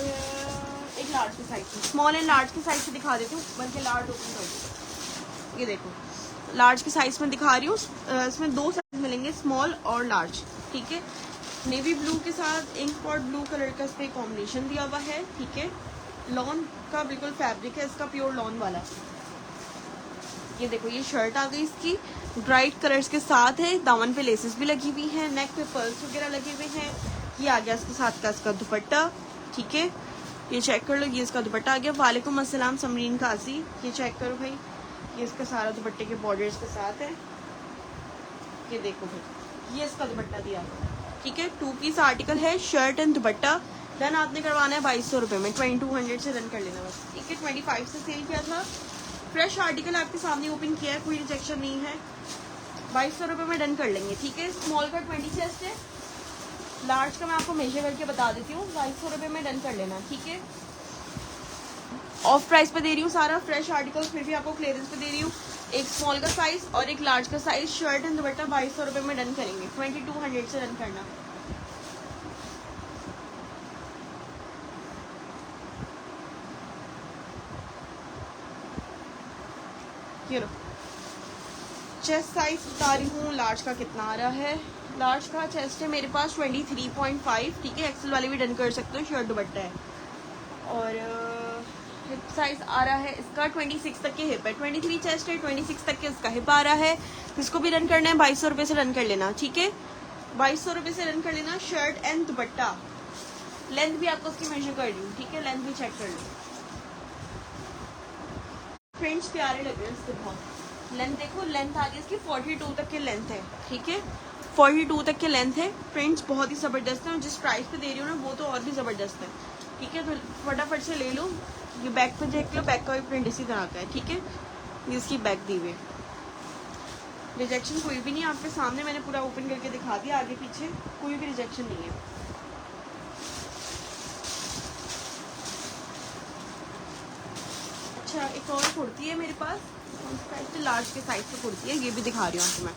एक लार्ज के साइज में। स्मॉल एंड लार्ज के साइज से दिखा देती हूँ, बल्कि लार्ज ओपन कर दूँ। ये देखो, लार्ज के साइज में दिखा रही हूँ। इसमें 2 साइज मिलेंगे, स्मॉल और लार्ज, ठीक है। नेवी ब्लू के साथ इंक पॉट ब्लू कलर का इस पर कॉम्बिनेशन दिया हुआ है, ठीक है। लॉन का बिल्कुल फैब्रिक है इसका, प्योर लॉन वाला। ये देखो, ये शर्ट आ गई इसकी, ब्राइट कलर्स के साथ है। दामन पे लेसेस भी लगी हुई हैं, नेक पे पर्ल्स वगैरह लगे हुए हैं। ये आ गया इसके साथ का इसका दुपट्टा, ठीक है। ये चेक कर लो, ये इसका दुपट्टा आ गया। वालेकुम अस्सलाम समरीन काजी, ये चेक करो भाई, ये इसका सारा दुपट्टे के बॉर्डर्स के साथ है। ये देखो भाई, ये इसका दुपट्टा दिया हुआ, ठीक है। 2 पीस आर्टिकल है, शर्ट एंड दुपट्टा। डन आपने करवाना है 2200 रुपये में, 2200 से डन कर लेना बस, ठीक है। 25 से सेल किया था। फ्रेश आर्टिकल आपके सामने ओपन किया है, कोई रिजेक्शन नहीं है। 2200 रुपये में डन कर लेंगे, ठीक है। स्मॉल का 20 चेस्ट है, लार्ज का मैं आपको मेजर करके बता देती हूँ। 2200 रुपये में डन कर लेना, ठीक है। ऑफ प्राइस पे दे रही हूँ सारा फ्रेश आर्टिकल, फिर भी आपको क्लियरेंस पे दे रही हूँ। एक स्मॉल का साइज और एक लार्ज का साइज, शर्ट एंड दुपट्टा 2200 रुपये में डन करेंगे। 2200 से डन करना। ये लो, चेस्ट साइज बता रही हूँ लार्ज का कितना आ रहा है। लार्ज का चेस्ट है मेरे पास 23.5, ठीक है। एक्सेल वाले भी डन कर सकते हो, शर्ट दुपट्टा है। और हिप साइज आ रहा है इसका 26 तक के हिप है। 23 चेस्ट है, 26 तक के इसका हिप आ रहा है। इसको भी रन करना है 2200 रुपये से रन कर लेना, ठीक है। 2200 रुपये से रन कर लेना। शर्ट एंड दुपट्टा, लेंथ भी आपको उसकी मेजर कर दी, ठीक है। लेंथ भी चेक कर लो, फ्रेंड्स प्यारे लग रहे हैं इसके बहुत। लेंथ देखो, लेंथ आ गई इसकी 42 तक की लेंथ है, ठीक है। 42 तक की लेंथ है फ्रेंड्स, बहुत ही ज़बरदस्त है। और जिस प्राइस पे दे रही हूँ ना, वो तो और भी ज़बरदस्त है, ठीक है। तो फटाफट से ले लो। ये बैक पे देख लो, बैक का भी प्रिंट इसी तरह का है, ठीक है। ये इसकी बैक दी हुई है, रिजेक्शन कोई भी नहीं। आपके सामने मैंने पूरा ओपन करके दिखा दिया, आगे पीछे कोई भी रिजेक्शन नहीं है। अच्छा, एक और कुर्ती है मेरे पास, लार्ज के साइज की कुर्ती है, ये भी दिखा रही हूँ आपको मैं।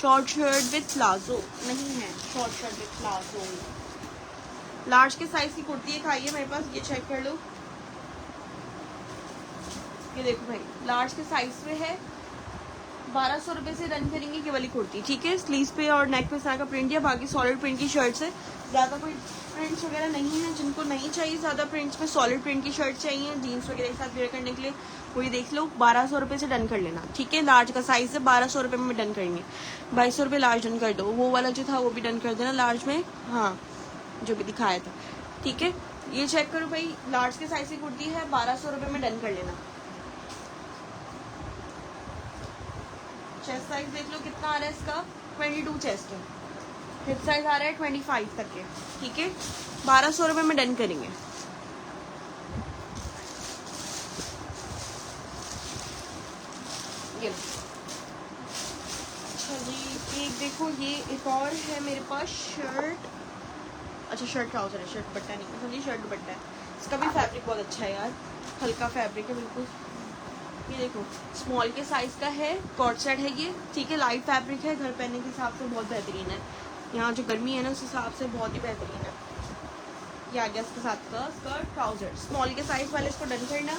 शॉर्ट शर्ट विथ प्लाजो नहीं है, short shirt with palazzo, large के साइज की कुर्ती एक आई है मेरे पास, ये चेक कर लो। ये देखो भाई, लार्ज के साइज पे है। 1200 रुपये से रन करेंगे ये वाली कुर्ती, ठीक है। स्लीव्स पे और नेक पे इस तरह का प्रिंट है, बाकी सॉलिड प्रिंट की शर्ट्स है। ज़्यादा कोई प्रिंट्स वगैरह नहीं है, जिनको नहीं चाहिए ज़्यादा प्रिंट्स में, सॉलिड प्रिंट की शर्ट चाहिए जीन्स वगैरह के साथ वेयर करने के लिए, वही देख लो। 1200 रुपये से डन कर लेना, ठीक है। लार्ज का साइज़ है, 1200 रुपये में डन करेंगे। 2200 रुपये लार्ज डन कर दो, वो वाला जो था वो भी डन कर देना लार्ज में, हाँ जो भी दिखाया था, ठीक है। ये चेक करो भाई, लार्ज के साइज की कुर्ती है, 1200 रुपये में डन कर लेना। चेस्ट साइज देख लो कितना आ रहा है इसका, 22 चेस्ट है। हिप साइज आ रहा है 25 तक के, ठीक है। 1200 रुपये में डन करेंगे। ये अच्छा जी, एक देखो, ये एक और है मेरे पास शर्ट। अच्छा, शर्ट ट्राउजर है, शर्ट दुपट्टा नहीं है, समझिए शर्ट दुपट्टा है। इसका भी फैब्रिक बहुत अच्छा है यार, हल्का फैब्रिक है बिल्कुल। ये देखो, स्मॉल के साइज का है, कॉर्ड सेट है ये, ठीक है। लाइट फैब्रिक है, घर पहनने के हिसाब से बहुत बेहतरीन है। यहाँ जो गर्मी है ना, उस हिसाब से बहुत ही बेहतरीन है। ये आ गया इसके साथ का स्कर्ट ट्राउजर। स्मॉल के साइज वाले इसको डन करना,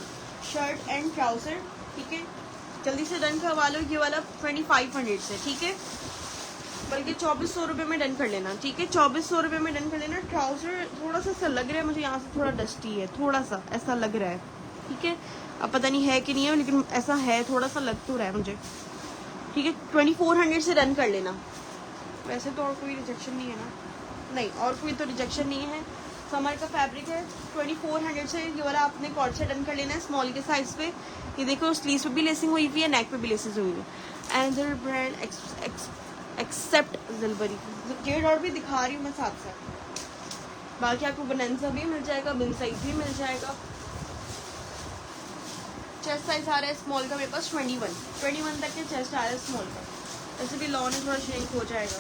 शर्ट एंड ट्राउजर, ठीक है। जल्दी से डन करवा लो ये वाला 2500 से, ठीक है। बल्कि 2400 रुपये में डन कर लेना, ठीक है। 2400 रुपये में डन कर लेना। ट्राउजर थोड़ा सा ऐसा लग रहा है मुझे, यहाँ से थोड़ा डस्टी है, थोड़ा सा ऐसा लग रहा है, ठीक है। अब पता नहीं है कि नहीं है, लेकिन ऐसा है, थोड़ा सा लग तो रहा है मुझे, ठीक है। 2400 से रन कर लेना। वैसे तो और कोई रिजेक्शन नहीं है ना, नहीं और कोई तो रिजेक्शन नहीं है। समर का फैब्रिक है, 2400 से ये वाला आपने कॉर्ड से डन कर लेना है, स्मॉल के साइज पे। ये देखो, स्लीव्स पे भी लेसिंग हुई हुई है, नेक पे भी लेसिंग हुई हुई है। एंडर ब्रांड एक्सेप्ट जिलबरी, जेड और भी दिखा रही हूँ मैं साथ साथ। बाकी आपको बनंसा भी मिल जाएगा, बिन साइज भी मिल जाएगा। चेस्ट साइज आ रहा है स्मॉल का मेरे पास 21 तक के चेस्ट आ रहा है स्मॉल का। ऐसे भी लॉन थोड़ा श्रिंक हो जाएगा।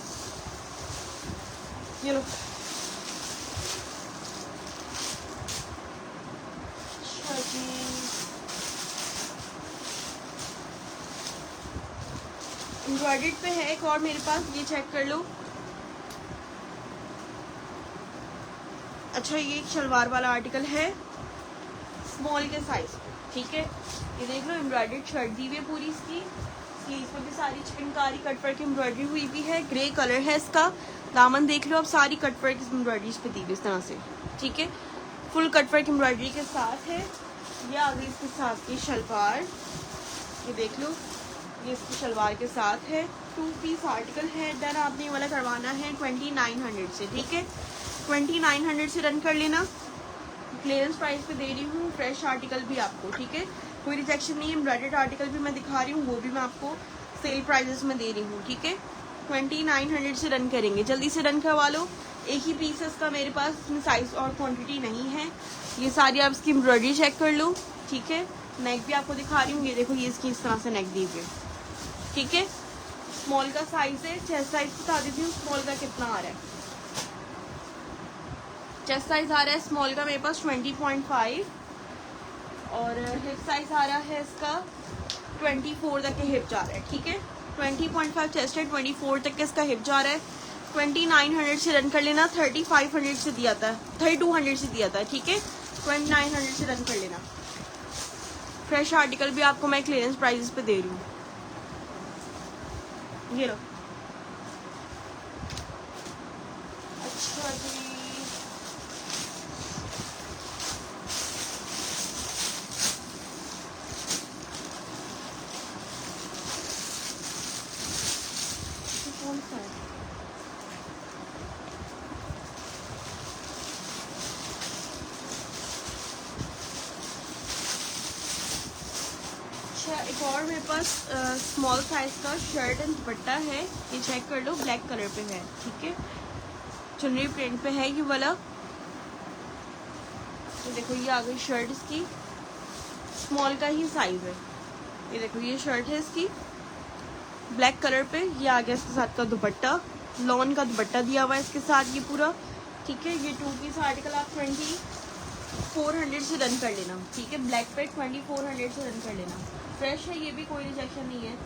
ये लो, अच्छा जी, एम्ब्रॉयडर्ड पे है एक और मेरे पास, ये चेक कर लो। अच्छा, ये एक शलवार वाला आर्टिकल है स्मॉल के साइज, ठीक है। ये देख लो, एम्ब्रॉयडर्ड शर्ट दी हुई है पूरी, इसकी स्लीव्स पे भी सारी चिकनकारी कटवर्क की एम्ब्रॉयडरी हुई भी है। ग्रे कलर है इसका। दामन देख लो, अब सारी कटवर्क एम्ब्रॉयडरी पे दी हुई इस तरह से, ठीक है। फुल कटवर्क एम्ब्रॉयडरी के साथ है। ये आ गई इसके साथ की शलवार, ये देख लो, ये इसकी शलवार के साथ है। 2 पीस आर्टिकल है। डन आपने ये वाला करवाना है 2900 से, ठीक है। 2900 से रन कर लेना। क्लियरेंस प्राइस पे दे रही हूँ, फ्रेश आर्टिकल भी आपको, ठीक है, कोई रिजेक्शन नहीं है। एम्ब्रॉयडर्ड आर्टिकल भी मैं दिखा रही हूँ, वो भी मैं आपको सेल प्राइजेस में दे रही हूँ, ठीक है। 2900 से रन करेंगे, जल्दी से रन करवा लो। एक ही पीस है इसका मेरे पास, इसमें साइज और क्वांटिटी नहीं है। ये सारी आप इसकी एम्ब्रॉयडरी चेक कर लो, ठीक है। नेक भी आपको दिखा रही हूँ, ये देखो, ये इसकी इस तरह से नेक दी हुई है, ठीक है। स्मॉल का साइज है। चेस्ट साइज बता देती हूँ स्मॉल का कितना आ रहा है। चेस्ट साइज आ रहा है स्मॉल का मेरे पास 20.5 और हिप साइज आ रहा है इसका 24 तक के हिप जा रहा है, ठीक है। 20.5 चेस्ट है, 24 तक के इसका हिप जा रहा है। 2900 से रन कर लेना। 3500 से दिया था, 3200 से दिया था, ठीक है। 2900 से रन कर लेना। फ्रेश आर्टिकल भी आपको मैं क्लियरेंस प्राइसेस पे दे रही हूँ। ये लो, अच्छा जी, कौन सा है? अच्छा, एक और मेरे पास स्मॉल साइज का शर्ट एंड दुपट्टा है, ये चेक कर लो, ब्लैक कलर पे है, ठीक है। चुनरी प्रिंट पे है ये वाला। ये देखो, ये आ गई शर्ट इसकी, स्मॉल का ही साइज है। ये देखो, ये शर्ट है इसकी ब्लैक कलर पे। ये आ गया इसके साथ का दुपट्टा, लॉन का दुपट्टा दिया हुआ है इसके साथ ये पूरा, ठीक है। ये 2 पीस आर्टिकल आप 2400 से रन कर लेना, ठीक है। ब्लैक पे 2400 से रन कर लेना। फ्रेश है, ये भी कोई रिजेक्शन नहीं है।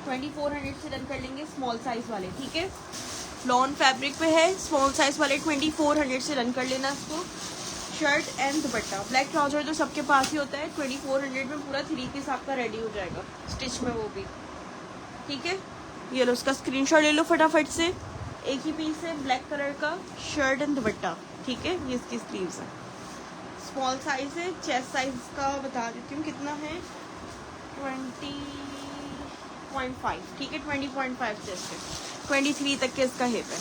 2400 से रन कर लेंगे स्मॉल साइज वाले, ठीक है। लॉन फैब्रिक पे है, स्मॉल साइज वाले 2400 से रन कर लेना इसको। Shirt and dupatta, black trouser तो सबके पास ही होता है। 2400 में पूरा 3 पीस आपका रेडी हो जाएगा स्टिच में, वो भी, ठीक है। ये लो, उसका स्क्रीनशॉट ले लो फटाफट से। एक ही पीस है ब्लैक कलर का, शर्ट एंड दुपट्टा, ठीक है। ये इसकी स्लीव्स है, स्मॉल साइज है। चेस्ट साइज का बता देती हूँ कितना है, 20.5, ठीक है। 20.5 चेस्ट है, 23 तक के इसका हिप है।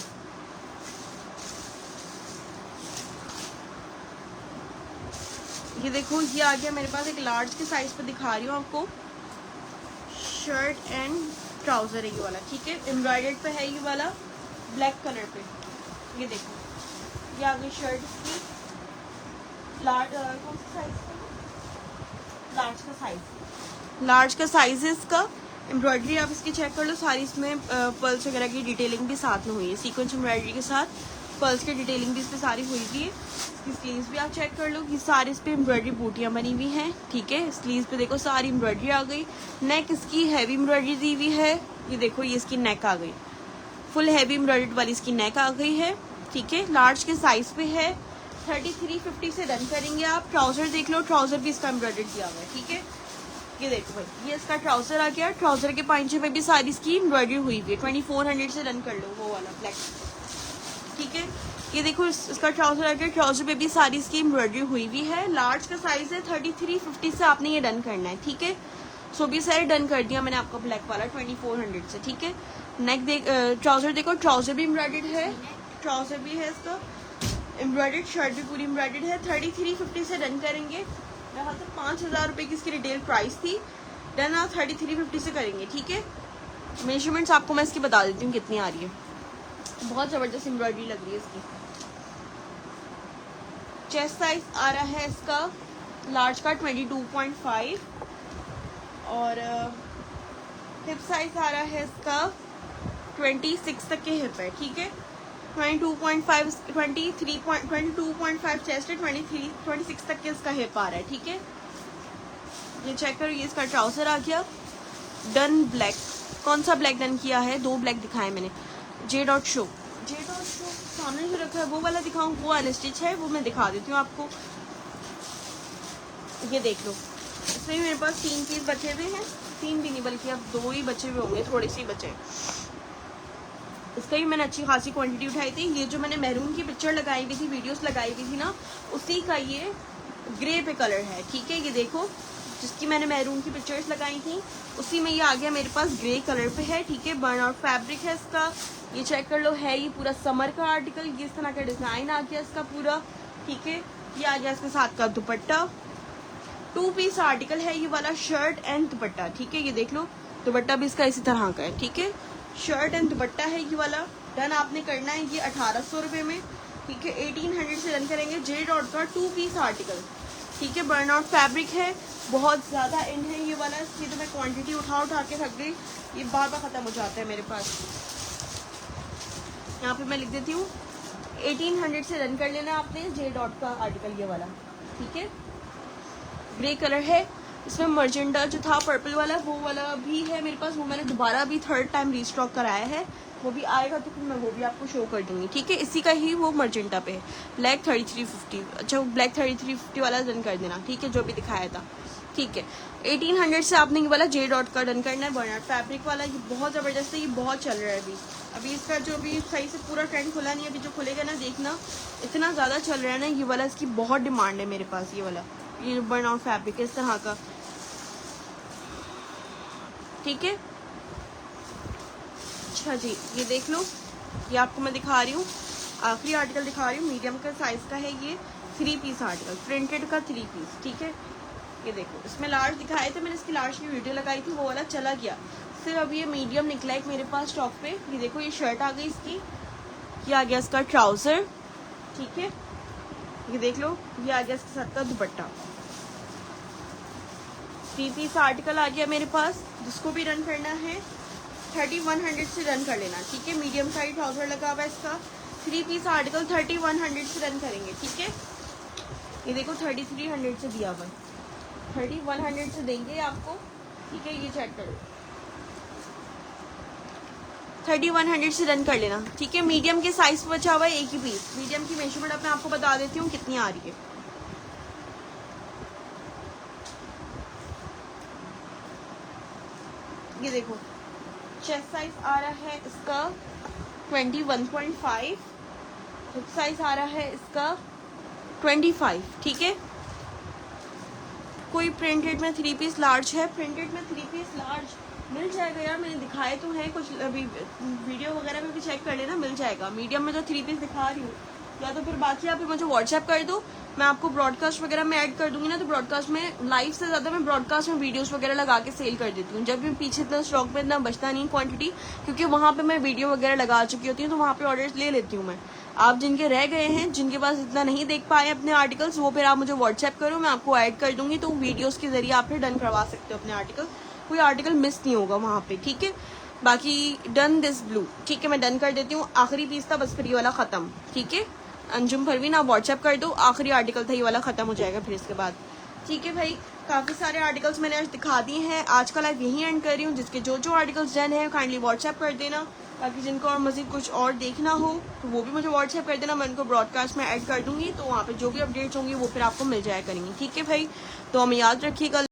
ये देखो, ये आ गया मेरे पास एक लार्ज के साइज पे दिखा रही हूँ आपको। शर्ट एंड ट्राउजर है ये वाला, ठीक है। एम्ब्रॉयडर्ड पे है ये वाला ब्लैक कलर पे। ये देखो, ये आ गई शर्ट इसकी, लार्ज, कौन सा साइज का? लार्ज का साइज, लार्ज का साइज है इसका। एम्ब्रॉयडरी आप इसकी चेक कर लो, सारी इसमें पर्ल्स वगैरह की डिटेलिंग भी साथ में हुई है, सीक्वेंस एम्ब्रॉयडरी के साथ पर्ल्स की डिटेलिंग भी इस पर सारी हुई हुई है। इसकी स्लीव्स भी आप चेक कर लो, ये सारी इस पर एम्ब्रॉयडरी बूटियाँ बनी हुई हैं, ठीक है। स्लीव्स पे देखो सारी एम्ब्रॉयडरी आ गई। नेक इसकी हैवी एम्ब्रॉयडरी दी हुई है, ये देखो, ये इसकी नेक आ गई, फुल हैवी एम्ब्रॉयडरी वाली इसकी नेक आ गई है, ठीक है। लार्ज के साइज पे है। 3350 से रन करेंगे आप। ट्राउजर देख लो, ट्राउजर भी इसका एम्ब्रॉयडरी दिया हुआ है, ठीक है। ये देखो भाई, ये इसका ट्राउजर आ गया। ट्राउजर के पाइंचे में भी सारी इसकी एम्ब्रॉयडरी हुई हुई है। 2400 से रन कर लो, वो वाला ब्लैक, ठीक है। ये देखो, इसका ट्राउजर आ गया, ट्राउजर पे भी सारी इसकी एम्ब्रॉयडरी हुई हुई है। लार्ज का साइज है। 3350 से आपने ये डन करना है, ठीक है। सो भी सारे डन कर दिया मैंने आपका ब्लैक वाला 2400 से, ठीक है। नेक देख, ट्राउजर देखो, ट्राउजर भी एम्ब्रॉयडर्ड है, ट्राउजर भी है इसका एम्ब्रॉयडर्ड, शर्ट भी पूरी एम्ब्रॉयडर्ड है। 3350 से डन करेंगे। यहाँ तक 5000 रुपये की इसकी रिटेल प्राइस थी। डन आप 3350 से करेंगे, ठीक है। मेजरमेंट्स आपको मैं इसकी बता देती हूँ कितनी आ रही है। बहुत ज़बरदस्त एम्ब्रॉयडरी लग रही है इसकी। चेस्ट साइज आ रहा है इसका लार्ज का 22.5 और हिप साइज आ रहा है इसका 26 तक के हिप है, ठीक है। 22.5 22.5 चेस्ट है, 26 तक के इसका हिप आ रहा है, ठीक है। ये चेक करो, ये इसका ट्राउजर आ गया डन ब्लैक। कौन सा ब्लैक डन किया है? 2 ब्लैक दिखाए मैंने। जे डॉट शो सामने जो रखा है वो वाला दिखाऊं? वो वाला स्टिच है, वो मैं दिखा देती हूँ आपको। ये देख लो, इसमें मेरे पास 3 पीस बचे हुए हैं, 3 भी नहीं बल्कि अब 2 ही बचे हुए होंगे, थोड़े से बचे। इसका भी मैंने अच्छी खासी क्वांटिटी उठाई थी। ये जो मैंने मैरून की पिक्चर लगाई हुई थी, वीडियोस लगाई हुई थी ना, उसी का ये ग्रे पे कलर है, ठीक है। ये देखो, जिसकी मैंने मैरून की पिक्चर्स लगाई थी उसी में ये आ गया मेरे पास ग्रे कलर पे है, ठीक है। बर्न आउट फैब्रिक है इसका, ये चेक कर लो। है ये पूरा समर का आर्टिकल, ये इस तरह का डिजाइन आ गया इसका पूरा, ठीक है। ये आ गया इसके साथ का दुपट्टा। 2 पीस आर्टिकल है ये वाला, शर्ट एंड दुपट्टा, ठीक है। ये देख लो, दुपट्टा भी इसका इसी तरह का है, ठीक है। शर्ट एंड दुपट्टा है ये वाला। डन आपने करना है ये 1800 रुपये में, ठीक है। 1800 से रन करेंगे। जे डॉट का 2 पीस आर्टिकल, ठीक है। बर्न आउट फैब्रिक है, बहुत ज़्यादा इन है ये वाला। इसकी तो मैं क्वांटिटी उठा के रख गई, ये बार बार ख़त्म हो जाता है मेरे पास। यहाँ पे मैं लिख देती हूँ 1800 से रन कर लेना आपने। जे डॉट का आर्टिकल ये वाला, ठीक है। ग्रे कलर है, इसमें मर्जेंटा जो था पर्पल वाला वो वाला भी है मेरे पास, वो मैंने दोबारा भी 3rd टाइम रीस्टॉक कराया है। वो भी आएगा तो फिर मैं वो भी आपको शो कर दूंगी, ठीक है। इसी का ही वो मर्जेंटा पे है, ब्लैक 3350। अच्छा, वो ब्लैक 3350 वाला डन कर देना, ठीक है, जो भी दिखाया था, ठीक है। 1800 से आपने ये वाला जे डॉट का डन करना है। बर्नआउट फैब्रिक वाला, ये बहुत ज़बरदस्त है, ये बहुत चल रहा है अभी इसका जो भी सही से पूरा ट्रेंड खुला नहीं है, अभी जो खुलेगा ना देखना, इतना ज़्यादा चल रहा है ना ये वाला, इसकी बहुत डिमांड है मेरे पास। ये वाला ये बर्नआउट फैब्रिक है इस तरह का, ठीक है। अच्छा जी, ये देख लो, ये आपको मैं दिखा रही हूँ, आखिरी आर्टिकल दिखा रही हूँ। मीडियम का साइज का है ये, 3 पीस आर्टिकल, प्रिंटेड का 3 पीस, ठीक है। ये देखो, इसमें लार्ज दिखाए थे मैंने, इसकी लार्ज की वीडियो लगाई थी, वो वाला चला गया। सिर्फ अब ये मीडियम निकला है मेरे पास स्टॉक पे। ये देखो, ये शर्ट आ गई इसकी, ये आ गया इसका ट्राउजर, ठीक है। ये देख लो, ये आ गया इसके साथ का दुपट्टा। 3 पीस आर्टिकल आ गया मेरे पास। जिसको भी रन करना है 3100 से रन कर लेना, ठीक है। मीडियम साइज ट्राउजर लगा हुआ है इसका। 3 पीस आर्टिकल 3100 से रन करेंगे, ठीक है। ये देखो 3300 से दिया हुआ है, 3100 से देंगे आपको, ठीक है। ये चेक करो, 3100 से रन कर लेना, ठीक है। मीडियम के साइज में बचा हुआ है एक ही पीस। मीडियम की मेजरमेंट अब मैं आपको बता देती हूँ कितनी आ रही है। ये देखो, चेस्ट साइज आ रहा है इसका 21.5, हिप साइज आ रहा है इसका 25, ठीक है। कोई प्रिंटेड में 3 पीस लार्ज है, प्रिंटेड में 3 पीस लार्ज मिल जाएगा यार, मैंने दिखाए तो हैं कुछ, अभी वीडियो वगैरह में भी चेक कर लेना, मिल जाएगा। मीडियम में तो 3 पीस दिखा रही हूँ, या तो फिर बाकी आप मुझे व्हाट्सएप कर दो, मैं आपको ब्रॉडकास्ट वगैरह में ऐड कर दूंगी ना, तो ब्रॉडकास्ट में लाइव से ज़्यादा मैं ब्रॉडकास्ट में वीडियोस वगैरह लगा के सेल कर देती हूँ। जब भी पीछे इतना स्टॉक में इतना बचता नहीं क्वांटिटी, क्योंकि वहाँ पे मैं वीडियो वगैरह लगा चुकी होती हूँ, तो वहाँ पे ऑर्डर्स ले लेती हूँ मैं। आप जिनके रह गए हैं, जिनके पास इतना नहीं देख पाए अपने आर्टिकल्स, वो फिर आप मुझे व्हाट्सएप करो, मैं आपको ऐड कर दूंगी, तो वीडियोज़ के जरिए आप फिर डन करवा सकते हो अपने आर्टिकल, कोई आर्टिकल मिस नहीं होगा वहाँ पे, ठीक है। बाकी डन दिस ब्लू, ठीक है, मैं डन कर देती हूँ। आखिरी पीस था बस, फिर ये वाला ख़त्म, ठीक है। अंजुम परवीन, आप व्हाट्सएप कर दो, आखिरी आर्टिकल था ये वाला, ख़त्म हो जाएगा फिर इसके बाद, ठीक है भाई। काफ़ी सारे आर्टिकल्स मैंने आज दिखा दिए हैं। आज का लाइव यहीं एंड कर रही हूँ। जिसके जो आर्टिकल्स डन है काइंडली व्हाट्सएप कर देना। बाकी जिनको और मज़ीद कुछ और देखना हो तो वो भी मुझे व्हाट्सएप कर देना, मैं उनको ब्रॉडकास्ट में ऐड कर दूँगी, तो वहाँ पर जो भी अपडेट्स होंगी वो फिर आपको मिल जाया करेंगी, ठीक है भाई। तो हमें याद रखिएगा।